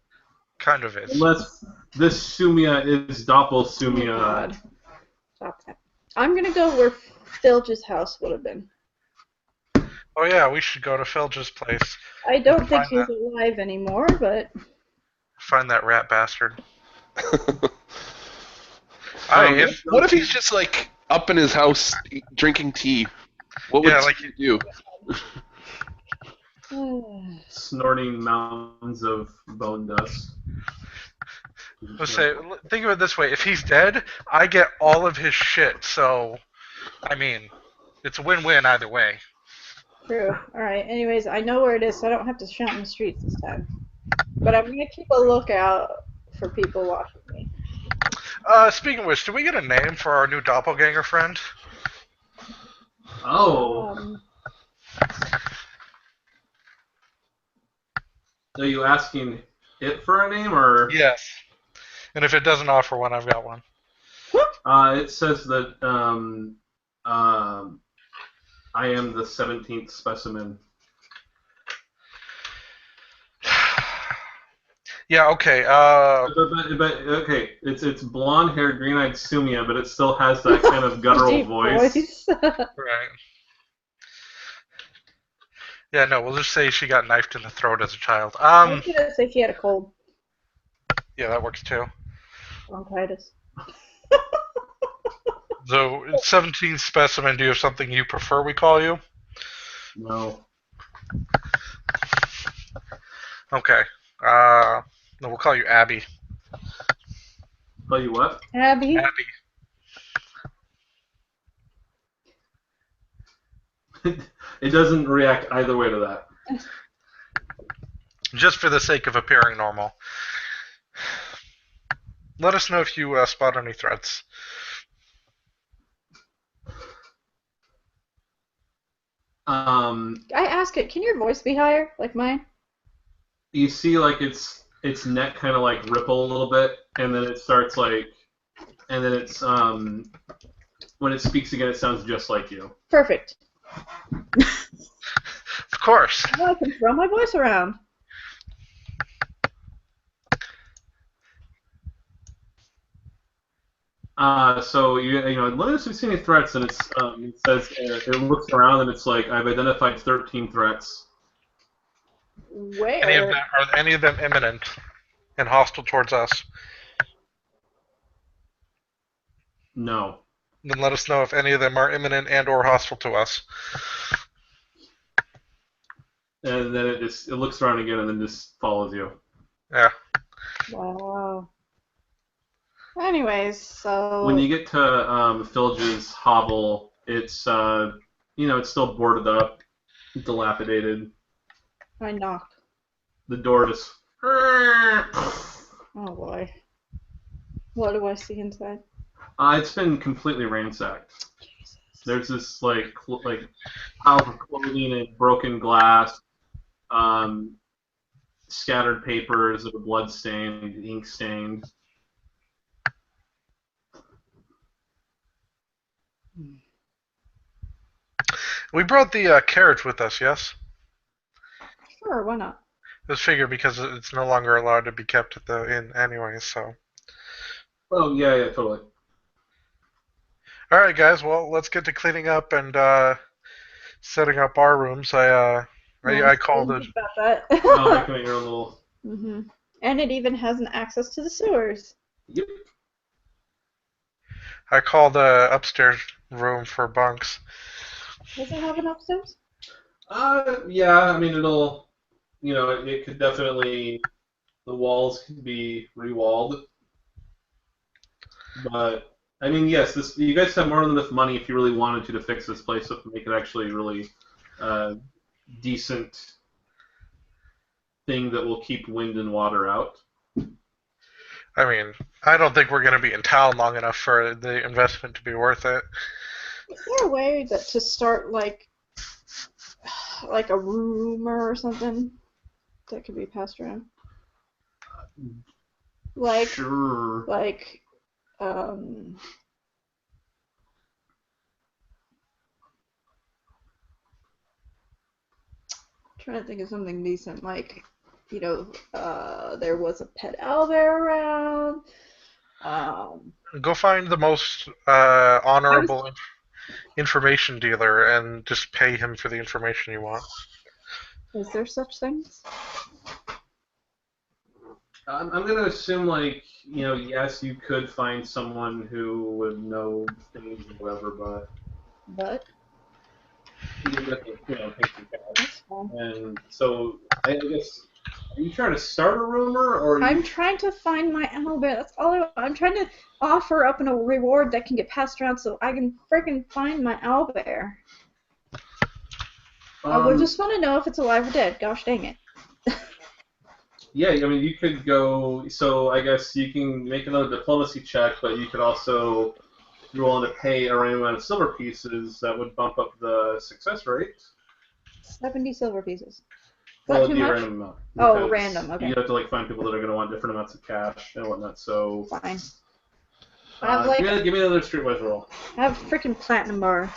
Kind of is. Unless this Sumia is Doppel Sumia. Oh, God. Stop that. I'm gonna go where Filch's house would have been. Oh yeah, we should go to Filch's place. I don't think Find he's alive anymore, but Find that rat bastard. What if he's just like up in his house drinking tea? What would you do? Snorting mounds of bone dust. Let's say, think of it this way: if he's dead, I get all of his shit. So, I mean, it's a win-win either way. True. Alright, anyways, I know where it is, so I don't have to shout in the streets this time. But I'm gonna keep a lookout for people watching me. Speaking of which, did we get a name for our new doppelganger friend? Oh. Are you asking it for a name, or? Yes. And if it doesn't offer one, I've got one. It says that I am the 17th specimen. Yeah. Okay. But okay, it's blonde-haired, green-eyed Sumia, but it still has that kind of guttural Deep voice. Right. Yeah. No, we'll just say she got knifed in the throat as a child. I was gonna say she had a cold. Yeah, that works too. Bronchitis. So, 17th specimen, do you have something you prefer we call you? No. Okay. No, we'll call you Abby. Tell you what. Abby. Abby. It doesn't react either way to that. Just for the sake of appearing normal. Let us know if you spot any threats. I ask it, can your voice be higher, like mine? You see, like its neck kind of like ripple a little bit, and then it starts like, and then it's when it speaks again, it sounds just like you. Perfect. Of course. Now I can throw my voice around. So let us see any threats, and it says it looks around and it's like I've identified 13 threats. Where? Are any of them imminent and hostile towards us? No. Then let us know if any of them are imminent and or hostile to us. And then it looks around again and then just follows you. Yeah. Wow. Anyways, so When you get to Filge's hovel, it's it's still boarded up, dilapidated. I knock. The door just. Oh boy. What do I see inside? It's been completely ransacked. Jesus. There's this like piles of clothing and broken glass, scattered papers that are blood stained, ink stained. We brought the carriage with us, yes? Sure, why not? This figure because it's no longer allowed to be kept at the inn anyway, so. Oh yeah, totally. Alright guys, well let's get to cleaning up and setting up our rooms. I called it. About that. Oh, making it your own little. Mm-hmm. And it even has an access to the sewers. Yep. I called the upstairs room for bunks. Does it have an upstairs? Yeah. I mean, it could definitely. The walls could be rewalled. But I mean, yes, you guys have more than enough money if you really wanted to fix this place up and make it actually really decent thing that will keep wind and water out. I mean, I don't think we're going to be in town long enough for the investment to be worth it. Is there a way to start like a rumor or something that could be passed around? Like, Sure. like, trying to think of something decent, like, there was a pet owlbear around. Go find the most honorable information dealer and just pay him for the information you want. Is there such things? I'm going to assume, yes, you could find someone who would know things or whatever, but you get the, things you can. That's fine. And so, I guess, are you trying to start a rumor, or I'm trying to find my owlbear. That's all I'm trying to offer up in a reward that can get passed around so I can freaking find my owlbear. I would just want to know if it's alive or dead. Gosh dang it. Yeah, I mean, you could go. So I guess you can make another diplomacy check, but you could also, if you're willing to pay a random amount of silver pieces, that would bump up the success rate. 70 silver pieces. Is Well, that it'd too be a much? random amount. Oh, because random, okay. You have to find people that are going to want different amounts of cash and whatnot. So Fine. I have give me another streetwise roll. I have a freaking platinum bar.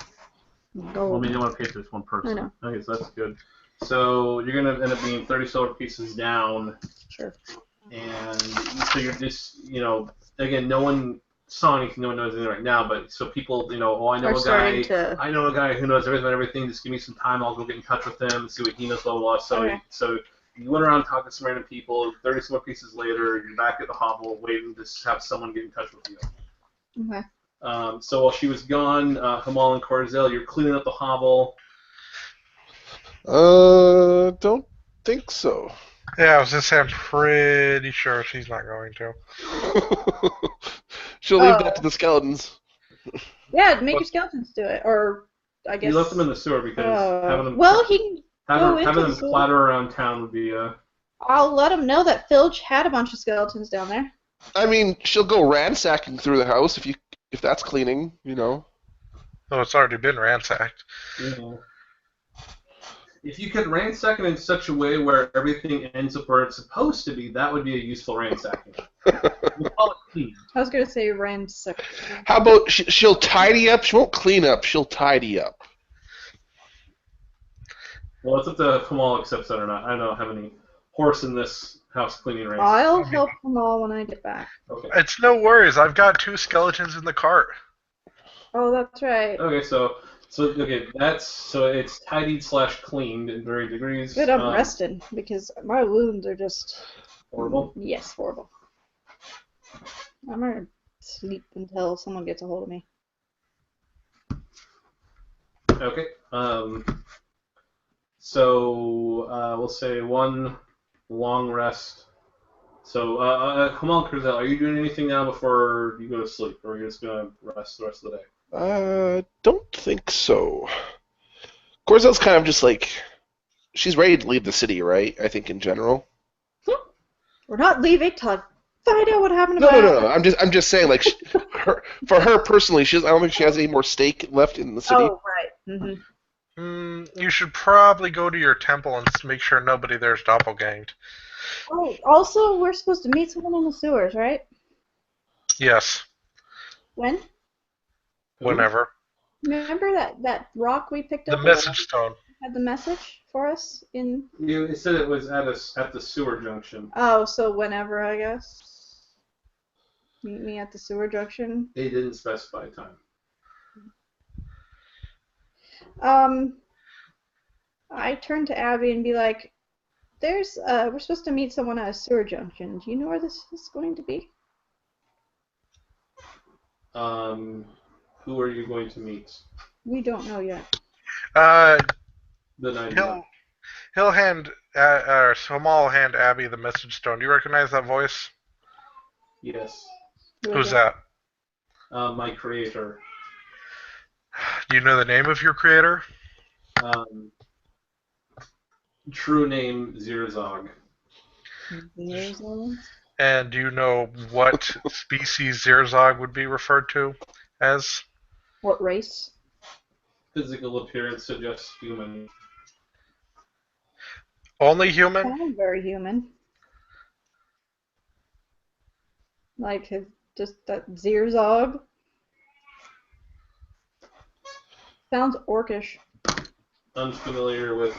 Gold. Well, I mean, you want to pay for this one person. I know. Okay, so that's good. So you're going to end up being 30 silver pieces down. Sure. And so you're just, again, no one saw anything, no one knows anything right now, but so people, I know I know a guy who knows everything about everything, just give me some time, I'll go get in touch with him, see what he knows, blah, blah, blah. So, okay. So you went around talking to some random people, 30 silver pieces later, you're back at the hovel waiting to have someone get in touch with you. Okay. So while she was gone, Hamal and Corzel, you're cleaning up the hovel. Don't think so. Yeah, I was just saying, I'm pretty sure she's not going to. She'll leave that to Oh, the skeletons. yeah, make But your skeletons do it, or I You left them guess. in the sewer because having them Well, he can go into having the them sewer. clatter around town would be I'll let him know that Filch had a bunch of skeletons down there. I mean, she'll go ransacking through the house if that's cleaning, you know. oh, it's already been ransacked. you know. If you could ransack it in such a way where everything ends up where it's supposed to be, that would be a useful ransacking. We'll call it clean. I was gonna say ransack. How about she'll tidy up? She won't clean up. She'll tidy up. Well, it's up to Kamal accepts that or not. I don't have any horse in this house cleaning race. I'll help them all when I get back. Okay. It's no worries. I've got 2 skeletons in the cart. Oh, that's right. Okay, so it's tidied / cleaned in varying degrees. Good, I'm rested because my wounds are just Horrible. Yes, horrible. I'm gonna sleep until someone gets a hold of me. Okay. So we'll say one long rest. So Kamal Kurzel, are you doing anything now before you go to sleep, or are you just gonna rest the rest of the day? Don't think so. Corzel's kind of just like she's ready to leave the city, right? I think in general. We're not leaving till I find out what happened to No. I'm just saying, like, for her personally, I don't think she has any more stake left in the city. Oh, right. You should probably go to your temple and make sure nobody there's doppelganged. Oh, also, we're supposed to meet someone in the sewers, right? Yes, When? whenever. Remember that rock we picked The up? message stone. Had the message for us in. It said it was at the sewer junction. Oh, so whenever, I guess. Meet me at the sewer junction. They didn't specify time. I turn to Abby and be like, we're supposed to meet someone at a sewer junction. Do you know where this is going to be? Who are you going to meet? We don't know yet. The night. He'll hand, Somal will hand Abby the message stone. Do you recognize that voice? Yes. Who's that? My creator. Do you know the name of your creator? True name Zirzog. And do you know what species Zirzog would be referred to as? What race? Physical appearance suggests human. Only human? Sounds very human. Like just that Zirzog. Sounds orcish. Unfamiliar with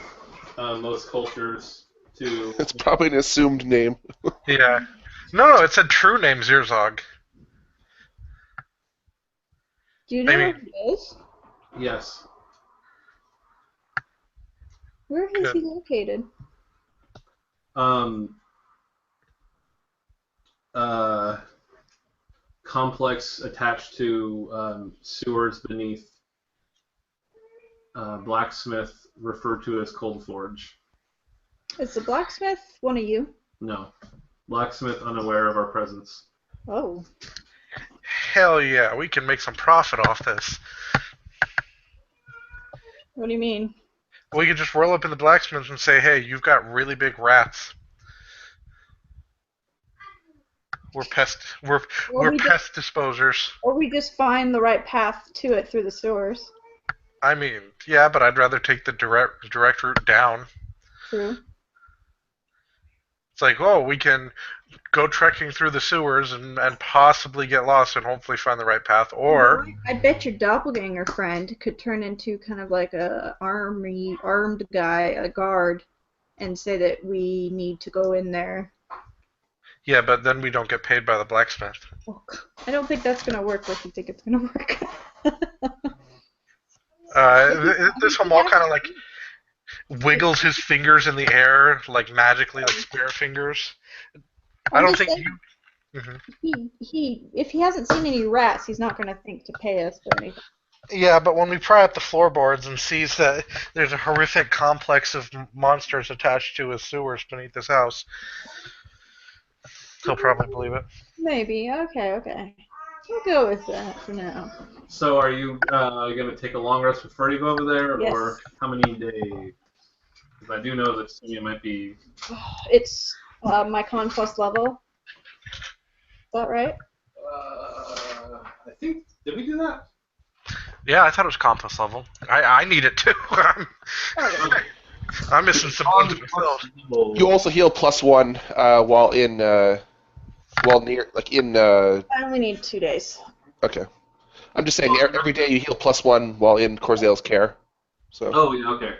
most cultures. It's probably an assumed name. Yeah. No, it's a true name, Zirzog. Do you know where he is? Yes. Where is he located? Complex attached to sewers beneath blacksmith referred to as Cold Forge. Is the blacksmith one of you? No. Blacksmith unaware of our presence. Oh. Hell yeah, we can make some profit off this. What do you mean? We could just roll up in the blacksmith and say, hey, you've got really big rats. We're pest disposers. Or we just find the right path to it through the sewers. I mean, yeah, but I'd rather take the direct route down. True. It's like, oh, we can go trekking through the sewers and possibly get lost and hopefully find the right path. Or I bet your doppelganger friend could turn into kind of like a armed guy, a guard, and say that we need to go in there. Yeah, but then we don't get paid by the blacksmith. Oh, I don't think that's gonna work like you think it's gonna work. This Hamal kind of like wiggles his fingers in the air, like magically, like spare fingers. I don't think if he hasn't seen any rats, he's not gonna think to pay us for anything. Yeah, but when we pry up the floorboards and sees that there's a horrific complex of monsters attached to his sewers beneath his house, he'll probably believe it. Maybe. Okay. We'll go with that for now. So are you going to take a long rest before you go over there, Yes. or how many days? Because I do know that it might be. It's my conquest level. Is that right? I think did we do that? Yeah, I thought it was compass level. I need it too. I'm missing some ones myself. You also heal +1 while in I only need 2 days. Okay. I'm just saying every day you heal +1 while in Corzael's care. So. Oh yeah, okay.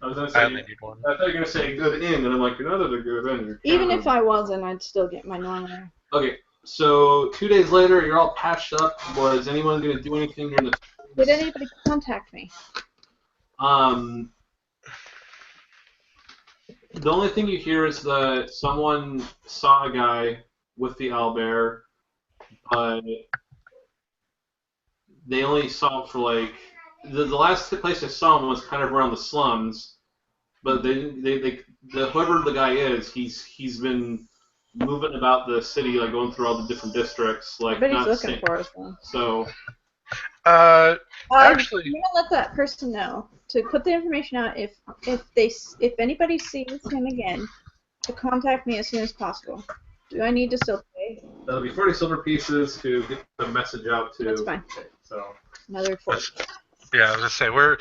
I was gonna say. I only need one. I thought you were gonna say good in, and I'm like, you know that they're good in. Even if I wasn't, I'd still get my normal. Okay, so 2 days later, you're all patched up. Was anyone gonna do anything during the? Did anybody contact me? The only thing you hear is that someone saw a guy with the owlbear, but they only saw him for like the last place I saw him was kind of around the slums, but whoever the guy is, he's been moving about the city, like going through all the different districts, like But he's not looking staying. for us then. So Actually, I'm gonna let that person know to put the information out if anybody sees him again, to contact me as soon as possible. Do I need to still pay? that'll be 40 silver pieces to get the message out to. That's fine. Okay, so Another 40. yeah, I was gonna say we're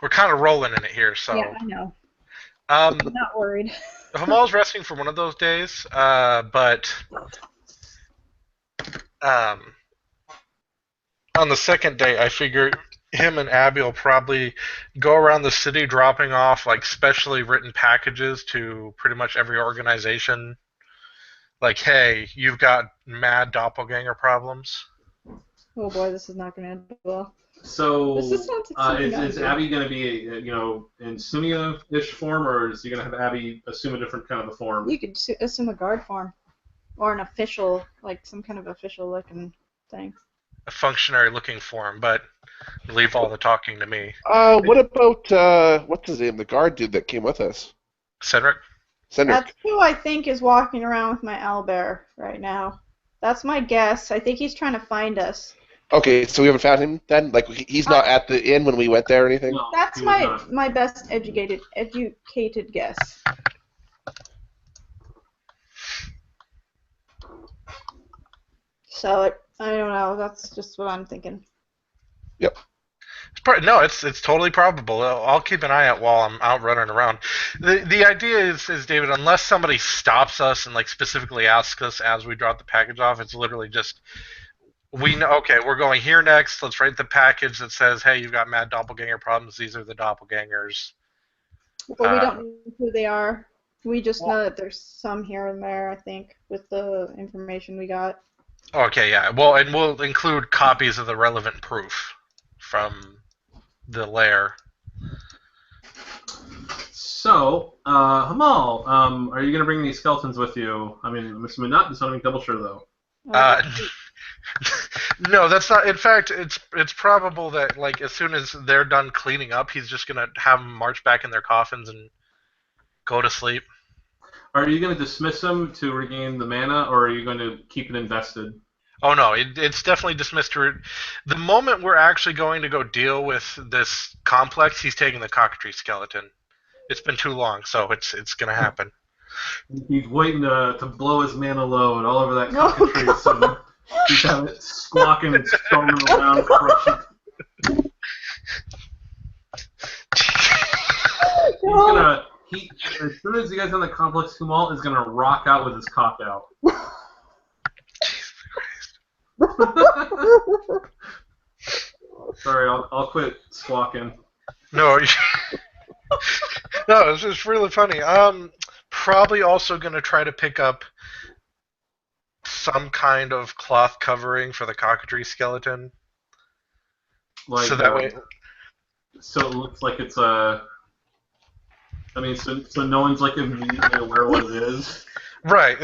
kind of rolling in it here. So, Yeah, I know. I'm not worried. Hamal's resting for one of those days, but on the second day, I figure him and Abby will probably go around the city dropping off like specially written packages to pretty much every organization. Like, hey, you've got mad doppelganger problems. Oh boy, this is not gonna end well. So This is not something I is do. Abby going to be, in Sumia-ish form, or is he going to have Abby assume a different kind of a form? You could assume a guard form, or an official, like some kind of official looking thing. A functionary looking for him, but leave all the talking to me. What about what's his name? The guard dude that came with us. Cedric? Cedric. That's who I think is walking around with my owlbear right now. That's my guess. I think he's trying to find us. Okay, so we haven't found him then? Like he's not at the inn when we went there or anything? No, That's he was not. my best educated guess. So I don't know. That's just what I'm thinking. It's totally probable. I'll keep an eye out while I'm out running around. The idea is David, unless somebody stops us and like specifically asks us as we drop the package off, it's literally just we know. Okay, we're going here next. Let's write the package that says, "Hey, you've got mad doppelganger problems. These are the doppelgangers." But we don't know who they are. We just know that there's some here and there, I think, with the information we got. Okay, yeah. Well, and we'll include copies of the relevant proof from the lair. So, Hamal, are you going to bring these skeletons with you? I mean, I'm assuming not. Just want to make double sure, though. No, that's not. In fact, it's probable that like as soon as they're done cleaning up, he's just gonna have them march back in their coffins and go to sleep. Are you going to dismiss them to regain the mana, or are you going to keep it invested? Oh no, it's definitely dismissed. The moment we're actually going to go deal with this complex, he's taking the cockatrice skeleton. It's been too long, so it's gonna happen. He's waiting to blow his mana load all over that Oh, cockatrice, and he's having it squawking and storming around, crushing. As soon as you guys on the complex, Humal is gonna rock out with his cock out. Sorry, I'll quit squawking. No, no, it's just really funny. Probably also gonna try to pick up some kind of cloth covering for the cockatrice skeleton. Like, so that way. So it looks like it's a. I mean, so no one's like immediately aware what it is. Right.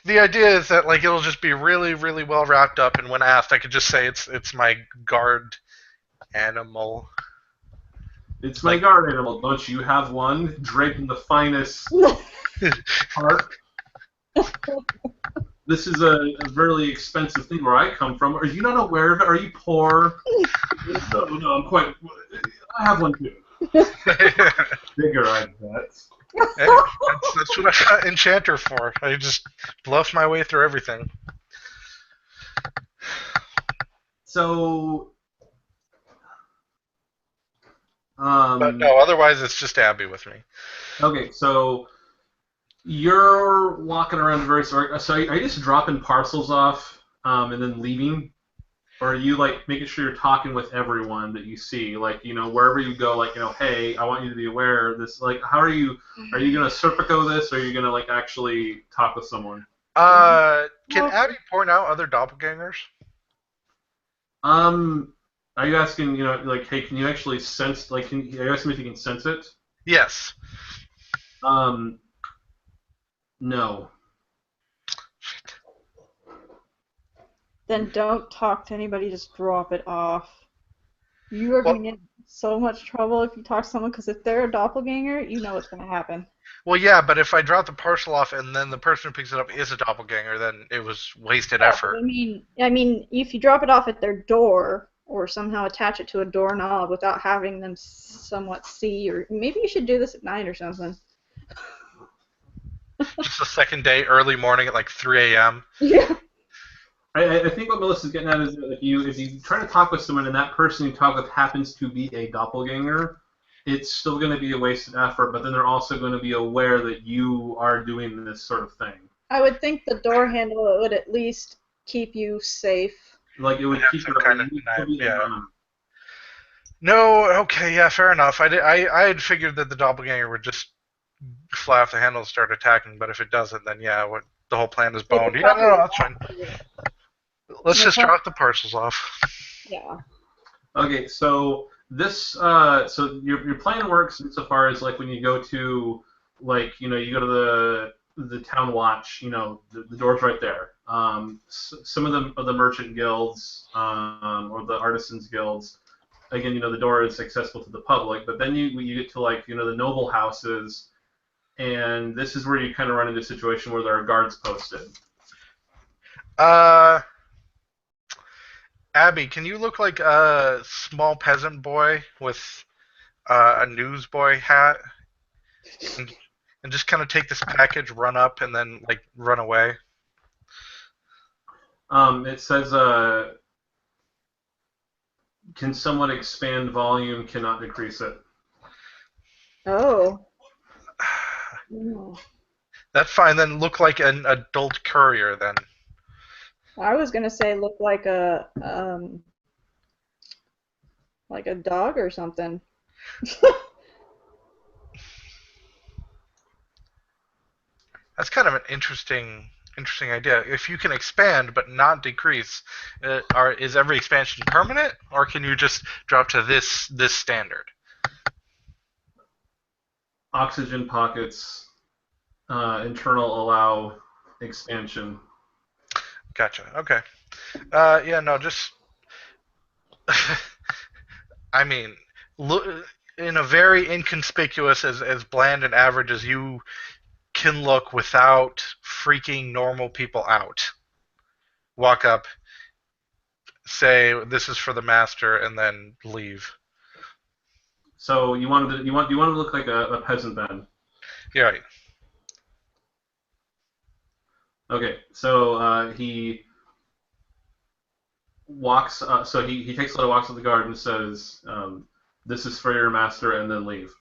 The idea is that like it'll just be really, really well wrapped up, and when asked, I could just say it's my guard Animal. It's my guard animal. Don't you have one draped in the finest art? This is a very expensive thing where I come from. Are you not aware of it? Are you poor? No, I'm quite. I have one too. Bigger, I bet. Hey, that's what I got Enchanter for. I just bluff my way through everything. So, But no, otherwise it's just Abby with me. okay, so you're walking around the various. So are you just dropping parcels off and then leaving? Or are you like making sure you're talking with everyone that you see, like wherever you go, like hey, I want you to be aware of this. Like, how are you? Are you gonna Serpico this, or are you gonna like actually talk with someone? Can Abby point out other doppelgangers? Are you asking, like, hey, can you actually sense? Like, are you asking if you can sense it? Yes. No. Then don't talk to anybody, just drop it off. You are going to get in so much trouble if you talk to someone, because if they're a doppelganger, you know what's going to happen. Well, yeah, but if I drop the parcel off and then the person who picks it up is a doppelganger, then it was wasted effort. I mean, if you drop it off at their door, or somehow attach it to a doorknob without having them somewhat see, or maybe you should do this at night or something. Just the second day, early morning at like 3 a.m. Yeah. I think what Melissa's getting at is that if you try to talk with someone and that person you talk with happens to be a doppelganger, it's still going to be a wasted effort, but then they're also going to be aware that you are doing this sort of thing. I would think the door handle would at least keep you safe. Like, it would keep you kind of No, okay, yeah, fair enough. I had figured that the doppelganger would just fly off the handle and start attacking, but if it doesn't, then yeah, the whole plan is boned. Yeah, no, that's fine. Let's just drop the parcels off. Yeah. Okay, so this, so your plan works insofar as like when you go to, like you go to the town watch, the door's right there. Some of the merchant guilds or the artisans guilds, again, the door is accessible to the public. But then you get to like the noble houses, and this is where you kind of run into a situation where there are guards posted. Abby, can you look like a small peasant boy with a newsboy hat, and just kind of take this package, run up, and then like run away? It says, can someone expand volume? Cannot decrease it. Oh. That's fine. Then look like an adult courier. Then. I was gonna say look like a dog or something. That's kind of an interesting idea. If you can expand but not decrease, is every expansion permanent, or can you just drop to this standard? Oxygen pockets, internal allow expansion. Gotcha. Okay. Yeah. No. Just. I mean, look in a very inconspicuous, as bland and average as you can look without freaking normal people out. Walk up, say this is for the master, and then leave. So you want to look like a peasant then? Yeah. Right. Okay. So he walks. So he takes a little walks to the guard and says, "This is for your master," and then leave.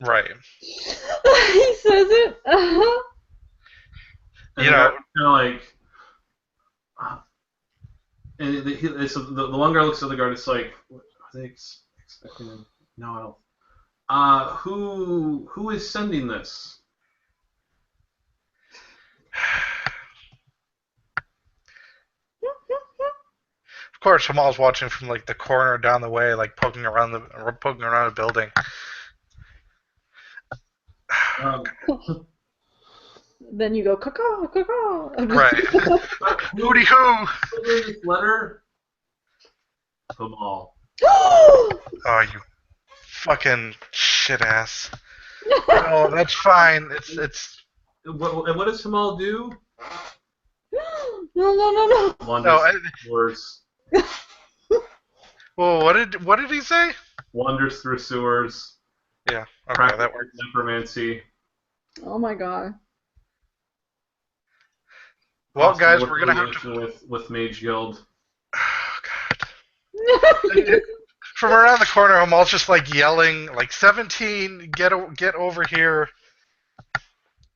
Right. He says it. And kind of like, and so the one guard looks at the guard. It's like, are they expecting him? No, I don't. Who is sending this? Of course, Hamal's watching from like the corner down the way, like poking around a building. Then you go caw caw. Right. Hooty hoo. This letter. Hamal. Oh, you fucking shit ass. No, that's fine. It's What does Hamal do? No. Wanders no. sewers. Well, what did he say? Wanders through sewers. Yeah. Okay, that Practices works. necromancy. Oh my god. Well, guys, Possible we're gonna have to. affiliation with Mage Guild. Oh, God. From around the corner, I'm all just like yelling, like 17, get over here.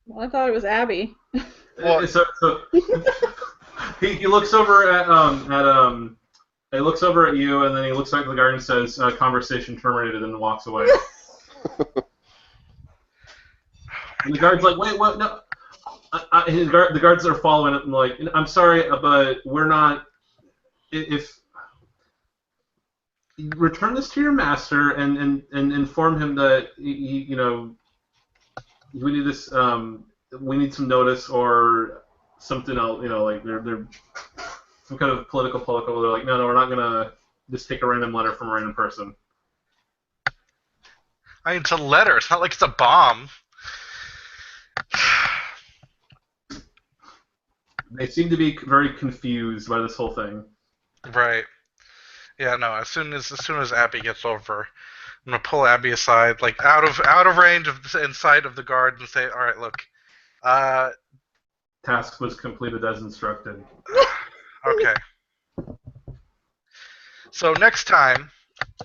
Well, I thought it was Abby. Well, So he looks over at he looks over at you, and then he looks back at the guard and says, "Conversation terminated," and walks away. And the guard's like, "Wait, what? No." The guards are following it and like, "I'm sorry, but we're not. If you return this to your master and inform him that we need this we need some notice or something else. Like they're some kind of political protocol. They're like, no, we're not gonna just take a random letter from a random person." I mean, it's a letter. It's not like it's a bomb. They seem to be very confused by this whole thing. Right. Yeah. No. As soon as Abby gets over, I'm gonna pull Abby aside, like out of range of in sight of the guard, and say, "All right, look. Uh, Task was completed as instructed. okay. So next time,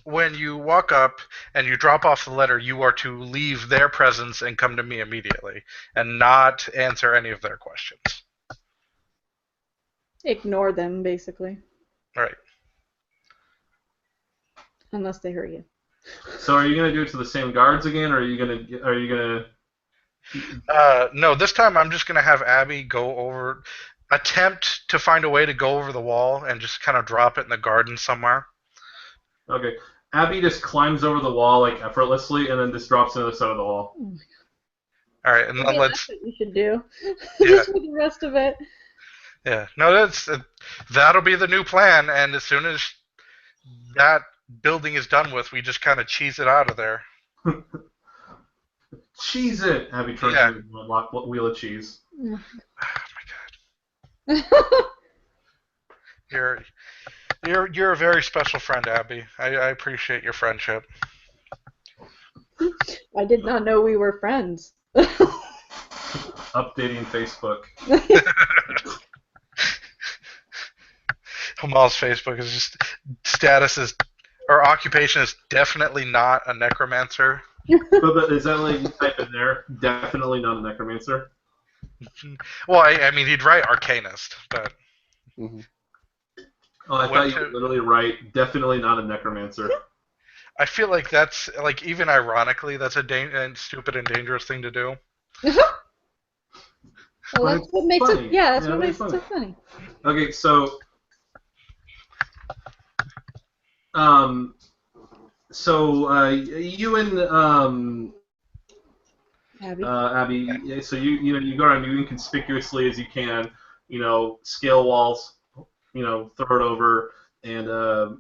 when you walk up and you drop off the letter, you are to leave their presence and come to me immediately, and not answer any of their questions. Ignore them, basically. All right. Unless they hurt you. So are you gonna do it to the same guards again, or are you gonna? No, this time I'm just gonna have Abby go over, attempt to find a way to go over the wall and just kind of drop it in the garden somewhere. Okay. Abby just climbs over the wall like effortlessly, and then just drops to the other side of the wall. Oh my All right, and god. then Maybe let's. that's what you should do. Yeah. Just for the rest of it. Yeah. No, that'll be the new plan. And as soon as that building is done with, we just kind of cheese it out of there. Cheese it! Abby turns Yeah. to a wheel of cheese. Oh my god. You're a very special friend, Abby. I appreciate your friendship. I did not know we were friends. Updating Facebook. Hamal's Facebook is just status is or occupation is definitely not a necromancer. But is that like you type in there? Definitely not a necromancer. Well, I mean he'd write arcanist, but Mm-hmm. Oh, I thought you were literally right. Definitely not a necromancer. I feel like that's like even ironically that's a stupid and dangerous thing to do. Well, that's what makes funny. it. Yeah, that's Yeah, what that's makes it so funny. Okay, so you and Abby. Abby, yeah, so you go around, you inconspicuously as you can, scale walls, throw it over, and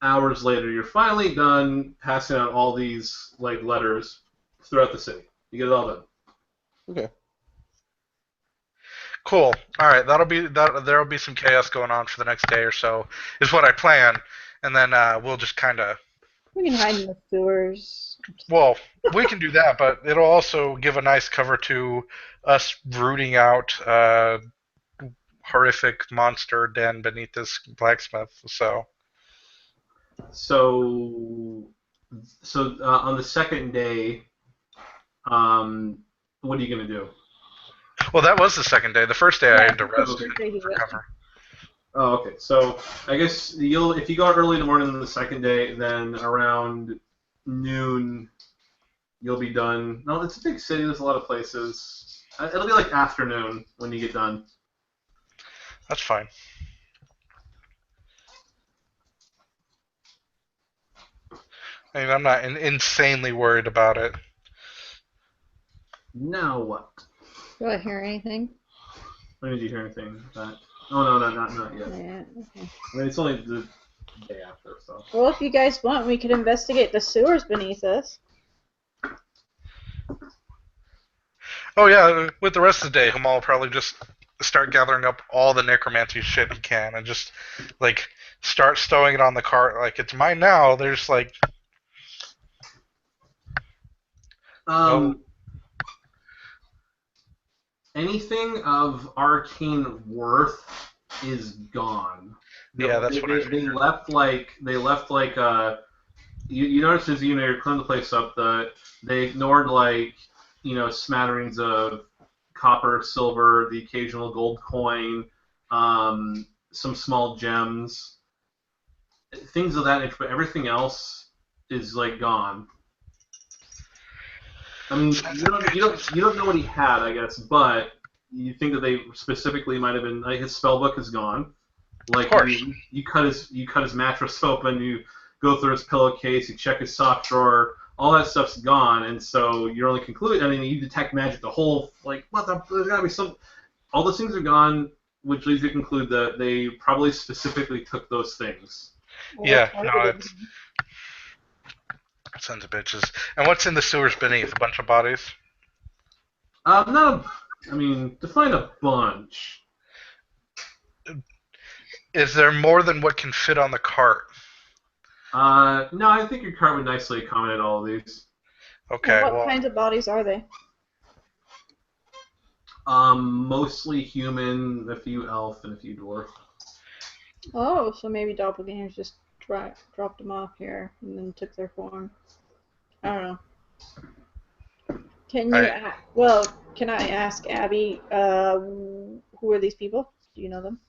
hours later, you're finally done passing out all these like letters throughout the city. You get it all done. Okay. Cool. All right, there'll be some chaos going on for the next day or so, is what I plan, and then we'll just kind of. We can hide in the sewers. Well, we can do that, but it'll also give a nice cover to us rooting out horrific monster den beneath this blacksmith. So on the second day, what are you gonna do? well, that was the second day. The first day I had to rest Okay. and recover. Oh, okay. So I guess if you go out early in the morning on the second day, then around noon you'll be done. No, it's a big city. There's a lot of places. It'll be like afternoon when you get done. That's fine. I mean, I'm not insanely worried about it. Now what? Do I hear anything? When did you hear anything? Oh no, not yet. Yeah. Okay. I mean, it's only the the day after. So. Well, if you guys want, we could investigate the sewers beneath us. Oh yeah, with the rest of the day, Hamal will probably just start gathering up all the necromancy shit he can and just like start stowing it on the cart. Like it's mine now. There's like no. Anything of arcane worth is gone. Yeah, that's what I They figured. left like you notice as you're cleaning the place up that they ignored like smatterings of copper, silver, the occasional gold coin, some small gems, things of that nature. But everything else is like gone. I mean, you don't know what he had, I guess, but you think that they specifically might have been like his spell book is gone. Of Like course. you cut his mattress open, you go through his pillowcase, you check his sock drawer, all that stuff's gone, and so you're only concluding. I mean, you detect magic. The whole like what the there's gotta be some. All those things are gone, which leads you to conclude that they probably specifically took those things. Yeah, no, it's sons of bitches. And what's in the sewers beneath? A bunch of bodies. No, I mean define a bunch. Is there more than what can fit on the cart? No, I think your card would nicely accommodate all of these. Okay, And what well, kinds of bodies are they? Mostly human, a few elf, and a few dwarf. Oh, so maybe doppelgangers just dropped them off here and then took their form. I don't know. Can I ask Abby, who are these people? Do you know them?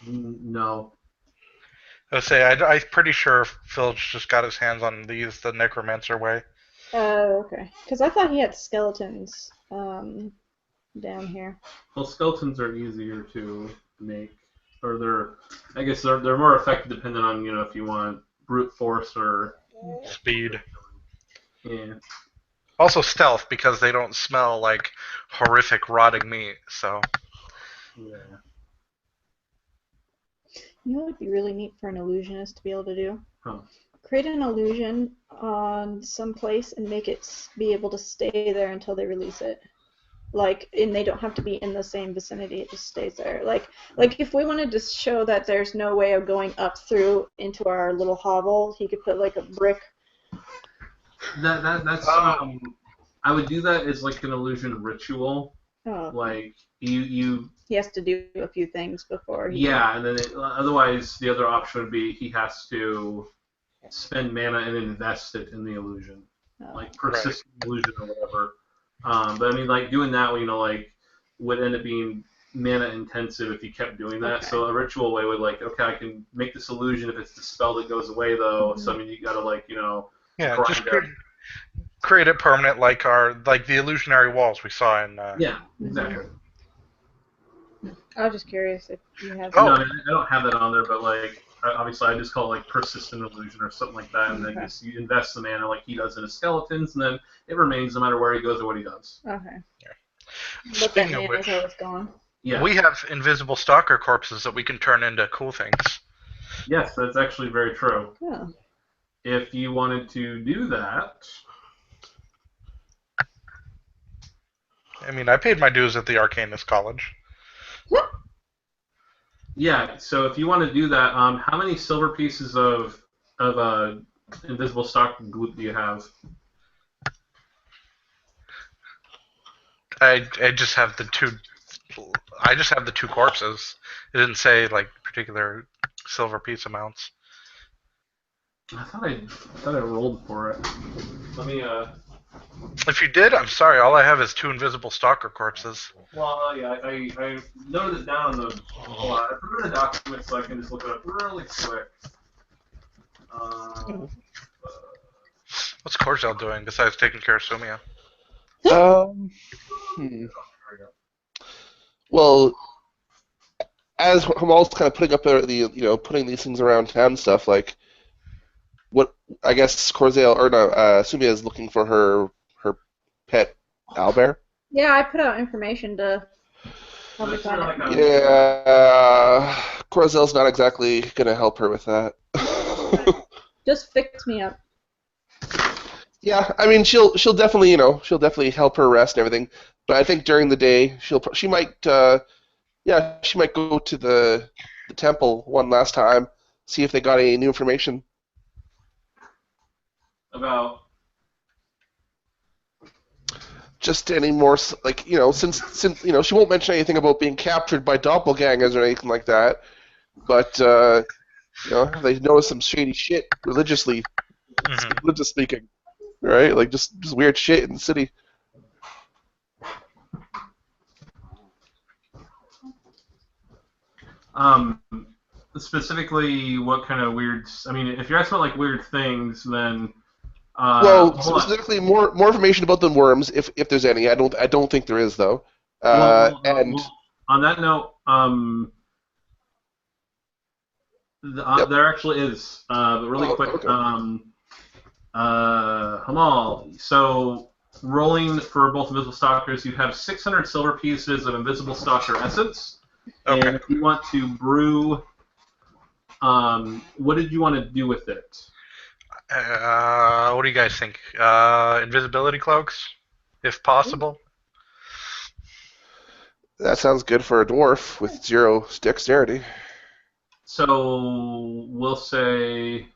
No. I say I'm pretty sure Phil's just got his hands on these the necromancer way. Oh, okay. Because I thought he had skeletons down here. Well, skeletons are easier to make, or I guess they're more effective depending on if you want brute force or Speed. yeah. Also stealth because they don't smell like horrific rotting meat. So Yeah. You know what would be really neat for an illusionist to be able to do? Huh. Create an illusion on some place and make it be able to stay there until they release it. And they don't have to be in the same vicinity. It just stays there. Like if we wanted to show that there's no way of going up through into our little hovel, he could put like a brick. That's I would do that as like an illusion ritual. Oh. Like you. He has to do a few things before. Yeah, and then otherwise the other option would be he has to spend mana and invest it in the illusion, like persistent illusion or whatever. But I mean, like doing that, like would end up being mana intensive if you kept doing that. Okay. So a ritual way would okay, I can make this illusion if it's the spell that goes away though. Mm-hmm. So I mean, you gotta yeah, just create it permanent like the illusionary walls we saw in. Yeah, exactly. I was just curious if you have. No, I don't have that on there, but obviously I just call it persistent illusion or something like that, and then just you invest the mana like he does in his skeletons, and then it remains no matter where he goes or what he does. Okay. Yeah. But that mana's always gone. Yeah. We have invisible stalker corpses that we can turn into cool things. Yes, that's actually very true. Yeah. If you wanted to do that. I mean, I paid my dues at the Arcanist College. Yeah, so if you want to do that, how many silver pieces of invisible stock glue do you have? I just have the two. I just have the two corpses. It didn't say particular silver piece amounts. I thought I rolled for it. Let me. If you did, I'm sorry. All I have is two invisible stalker corpses. Well, yeah, I noted it down on the. Hold on, I put it in a document so I can just look it up really quick. What's Corzel doing besides taking care of Sumia? Well, as Hamal's kind of putting up putting these things around town and stuff, what I guess Sumia is looking for her pet owlbear. Yeah, I put out information to Probably That's really find it. like Yeah, Corzel's not exactly gonna help her with that. Just fix me up. Yeah, I mean she'll definitely she'll definitely help her rest and everything, but I think during the day she might she might go to the temple one last time, see if they got any new information. about. Just any more like since she won't mention anything about being captured by doppelgangers or anything like that, but they notice some shady shit Hmm. religious speaking, right? Like just weird shit in the city. Um, specifically, what kind of weird? I mean, if you're asking about like weird things, then Well, hold on. specifically more information about the worms, if there's any. I don't think there is though. And Well, on that note, yep. there actually is. But really Oh, quick, okay. Hamal. So rolling for both invisible stalkers, you have 600 silver pieces of invisible stalker essence, Okay. and if you want to brew, what did you want to do with it? What do you guys think? Invisibility cloaks, if possible. That sounds good for a dwarf with 0 dexterity. So we'll say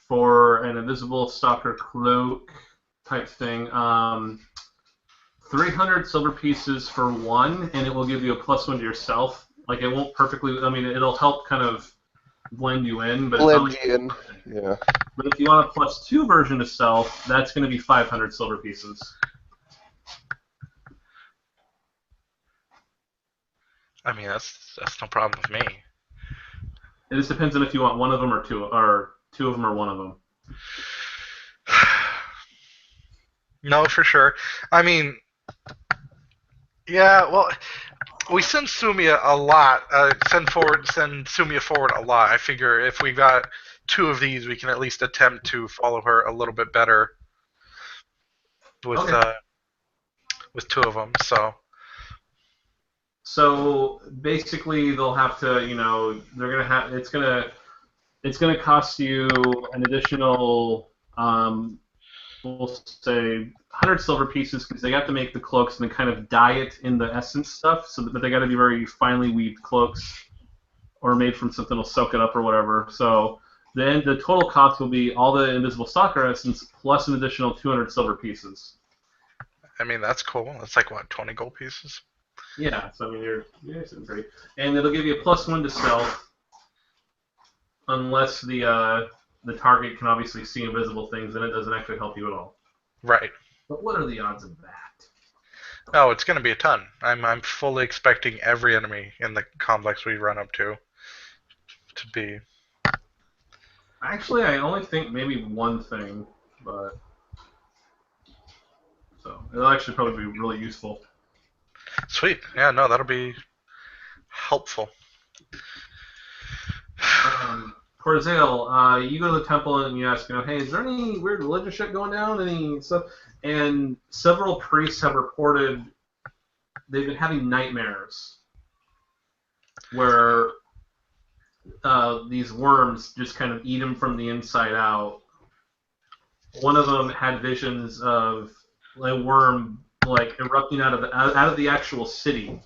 for an invisible stalker cloak type thing, 300 silver pieces for one, and it will give you a +1 to yourself. Like it won't perfectly. I mean, it'll help kind of blend you in, but it's not Blend like. in. Yeah. But if you want a +2 version of stealth, that's going to be 500 silver pieces. I mean, that's no problem with me. It just depends on if you want one of them or two of them or one of them. No, for sure. I mean, yeah. Well, we send Sumia a lot. Send Sumia forward a lot. I figure if we got 2 of these, we can at least attempt to follow her a little bit better with Okay. 2 of them. So So basically, they'll have to, they're gonna have. It's gonna cost you an additional, we'll say, 100 silver pieces because they have to make the cloaks and then kind of dye it in the essence stuff. But they got to be very finely weaved cloaks or made from something that'll soak it up or whatever. So then the total cost will be all the invisible stalker essence plus an additional 200 silver pieces. I mean, that's cool. That's like what, 20 gold pieces? Yeah, so I mean you're sitting pretty, and it'll give you a +1 to stealth unless the target can obviously see invisible things, then it doesn't actually help you at all. Right. But what are the odds of that? Oh, it's going to be a ton. I'm fully expecting every enemy in the complex we run up to be. Actually, I only think maybe one thing, but so it'll actually probably be really useful. Sweet. Yeah, no, that'll be helpful. Corzale, you go to the temple and you ask, hey, is there any weird religious shit going down? Any stuff? And several priests have reported they've been having nightmares where these worms just kind of eat them from the inside out. One of them had visions of a worm like erupting out of the actual city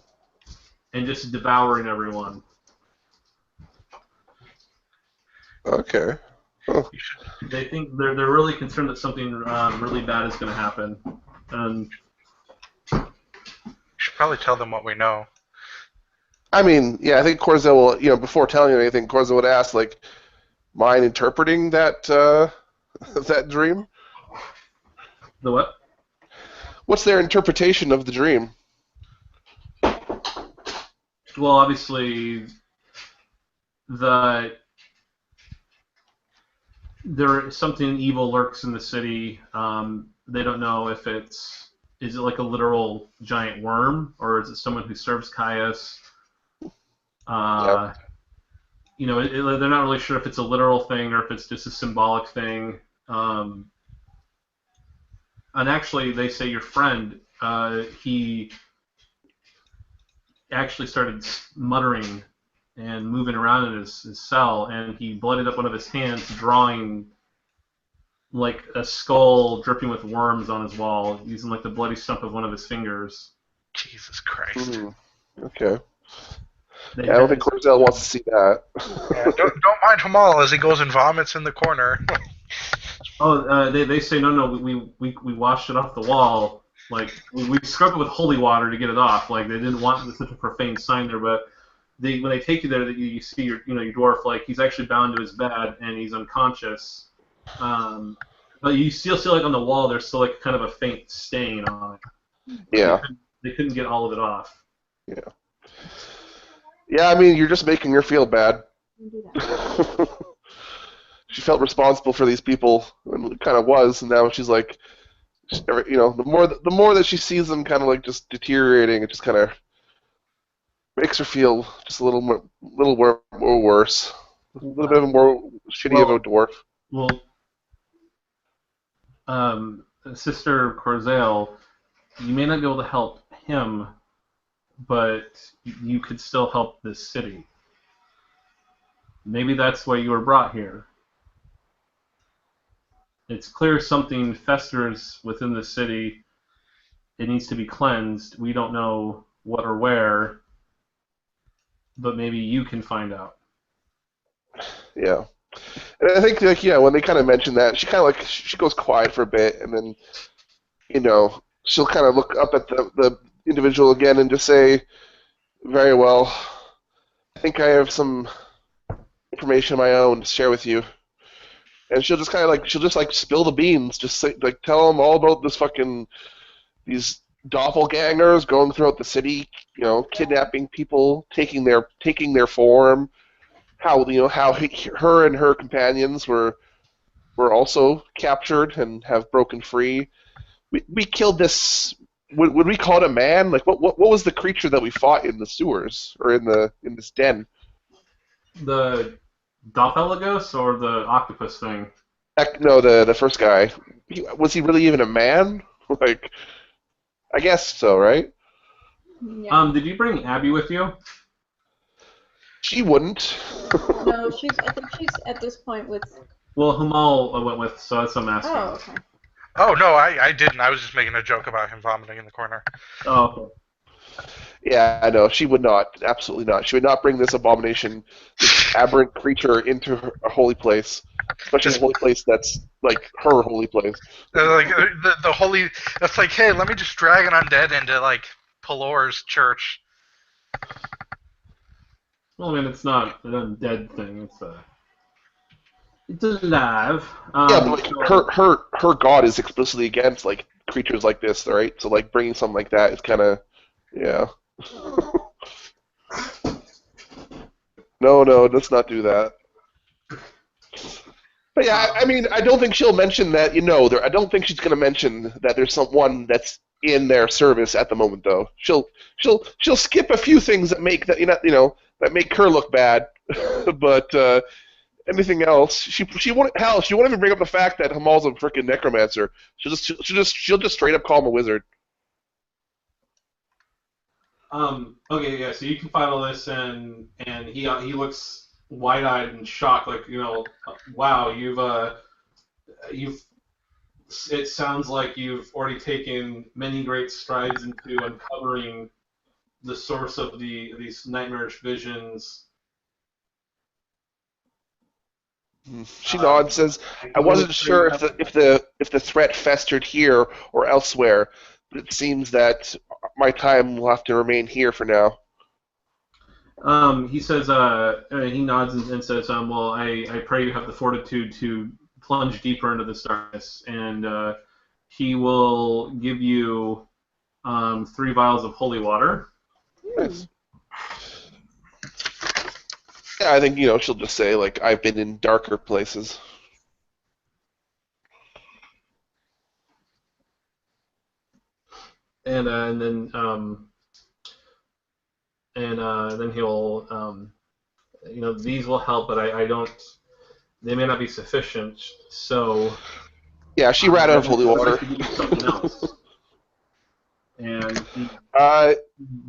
and just devouring everyone. Okay. Huh. They think they're really concerned that something really bad is going to happen. And You should probably tell them what we know. I mean, yeah, I think Corzo will, before telling you anything, Corzo would ask, like, mind interpreting that that dream? the what? What's their interpretation of the dream? Well, obviously, the there something evil lurks in the city. They don't know if is it like a literal giant worm or is it someone who serves Caius. Yeah. They're not really sure if it's a literal thing or if it's just a symbolic thing. And actually, they say your friend, he actually started muttering and moving around in his cell, and he bloodied up one of his hands, drawing like a skull dripping with worms on his wall, using like the bloody stump of one of his fingers. Jesus Christ. Okay. They Yeah, I don't had think Corzel wants to see that. Yeah, don't mind Hamal as he goes and vomits in the corner. they say no, we washed it off the wall. Like we scrubbed it with holy water to get it off. Like they didn't want such a profane sign there, but when they take you there, you see your your dwarf, like he's actually bound to his bed and he's unconscious. But you still see like on the wall there's still like kind of a faint stain on it. Yeah. They couldn't get all of it off. Yeah. Yeah, I mean, you're just making her feel bad. Do that. She felt responsible for these people, and kind of was, and now she's like, the more that she sees them kind of like just deteriorating, it just kind of makes her feel just a little more worse, a little bit of a more shitty of a dwarf. Well, Sister Corzel, you may not be able to help him, but you could still help this city. Maybe that's why you were brought here. It's clear something festers within the city. It needs to be cleansed. We don't know what or where, but maybe you can find out. Yeah. And I think, like, when they kind of mention that, she kind of like, she goes quiet for a bit, and then, she'll kind of look up at the individual again and just say, very well, I think I have some information of my own to share with you. And she'll just kind of like, spill the beans, just say, like, tell them all about these doppelgangers going throughout the city, kidnapping people, taking their form, how her and her companions were also captured and have broken free. We killed this. Would we call it a man? Like what was the creature that we fought in the sewers or in this den? The Doppelagos or the octopus thing? No, the first guy. Was he really even a man? Like, I guess so, right? Yeah. Did you bring Abby with you? She wouldn't. No, I think she's at this point with. Well, Humal went with, so that's what I'm asking. Oh, okay. Oh, no, I didn't. I was just making a joke about him vomiting in the corner. Oh, okay. Yeah, I know. She would not. Absolutely not. She would not bring this abomination, this aberrant creature into a holy place. Especially a holy place that's, like, her holy place. Like, the holy... That's like, hey, let me just drag an undead into, like, Pelor's church. Well, I mean, it's not an undead thing. It's alive. Yeah, but like, her god is explicitly against, like, creatures like this, right? So, like, bringing something like that is kind of... Yeah. No, let's not do that. But yeah, I mean, I don't think she'll mention that. I don't think she's going to mention that there's someone that's in their service at the moment, though. She'll skip a few things that make that make her look bad, but anything else, she won't. Hell, she won't even bring up the fact that Hamal's a freaking necromancer. She'll just straight up call him a wizard. Okay, yeah. So you can find all this, and he looks wide-eyed and shocked, like, wow, you've. It sounds like you've already taken many great strides into uncovering the source of these nightmarish visions. She nods, says, "I wasn't sure if the threat festered here or elsewhere, but it seems that my time will have to remain here for now." He says, he nods and says, well, I pray you have the fortitude to plunge deeper into this darkness, and he will give you 3 vials of holy water. Nice. Yeah, I think, she'll just say, like, I've been in darker places. And then he'll, these will help, but I don't. They may not be sufficient. So. Yeah, she ran out of holy water. Something else. and he Uh,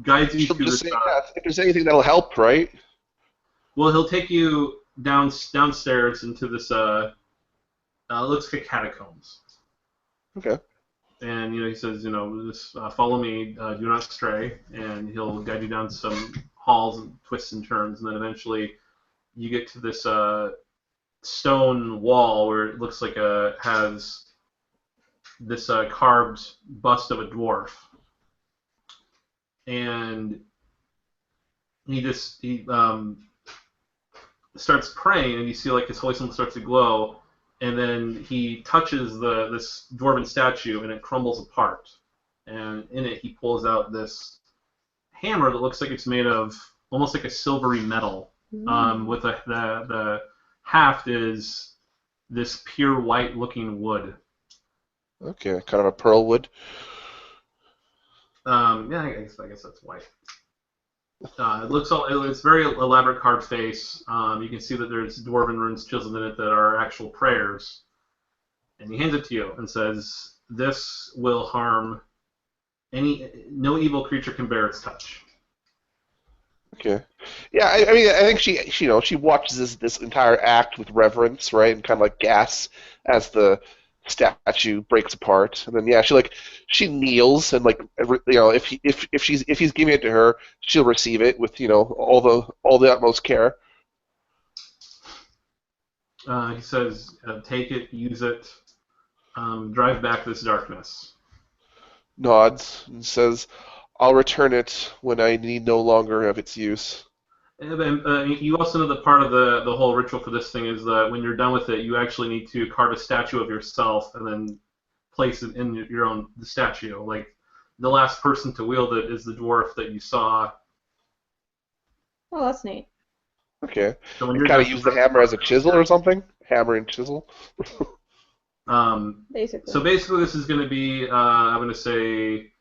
guides you she'll to just this. say, yeah, if there's anything that'll help, right? Well, he'll take you downstairs into this. It looks like catacombs. Okay. And he says, just follow me, do not stray, and he'll guide you down some halls and twists and turns, and then eventually you get to this stone wall where it looks like has this carved bust of a dwarf, and he starts praying, and you see like his holy symbol starts to glow, and then he touches this dwarven statue, and it crumbles apart. And in it, he pulls out this hammer that looks like it's made of almost like a silvery metal. With the haft is this pure white-looking wood. Okay, kind of a pearl wood. Yeah, I guess that's white. It's very elaborate carved face. You can see that there's dwarven runes chiseled in it that are actual prayers. And he hands it to you and says, "This will harm no evil creature can bear its touch." Okay. Yeah, I mean, I think she watches this entire act with reverence, right, and kind of like gasps as the statue breaks apart, and then yeah, she kneels and if he's giving it to her, she'll receive it with all the utmost care. He says, "Take it, use it, drive back this darkness." Nods and says, "I'll return it when I need no longer of its use." And, you also know that part of the whole ritual for this thing is that when you're done with it, you actually need to carve a statue of yourself and then place it in the statue. Like the last person to wield it is the dwarf that you saw. Oh, that's neat. Okay. So when You you're kind of done, use the hammer as a chisel or something? Hammer and chisel? Basically. So basically, this is going to be. I'm going to say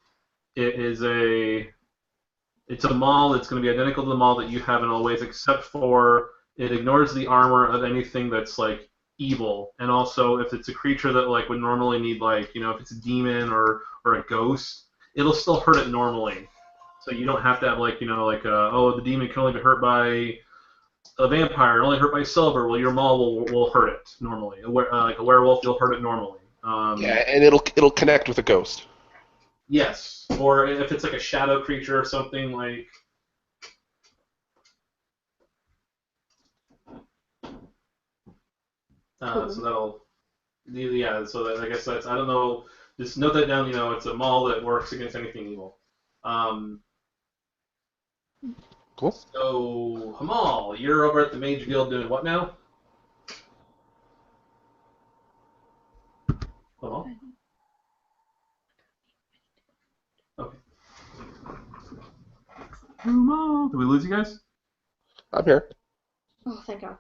it's a maul that's going to be identical to the maul that you have in all ways, except for it ignores the armor of anything that's like evil, and also if it's a creature that like would normally need if it's a demon or a ghost, it'll still hurt it normally. So you don't have to have the demon can only be hurt by a vampire, only hurt by silver. Well, your maul will hurt it normally. Like a werewolf, you'll hurt it normally. Yeah, and it'll connect with a ghost. Yes, or if it's like a shadow creature or something like. So that'll, yeah. So that, I guess that's I don't know. Just note that down. It's a maul that works against anything evil. Cool. So Hamal, you're over at the Mage Guild doing what now? Hamal? Okay. Hamal, did we lose you guys? I'm here. Oh, thank God.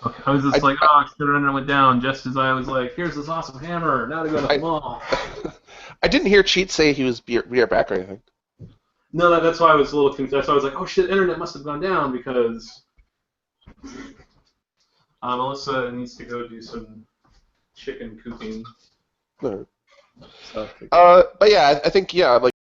Okay, I was just Shadowrunner went down just as I was like, here's this awesome hammer, now to go to the mall. I didn't hear Cheat say he was be right back or anything. No, that's why I was a little confused. That's why I was like, oh shit, internet must have gone down because Melissa needs to go do some chicken cooking No. stuff. But yeah, I think like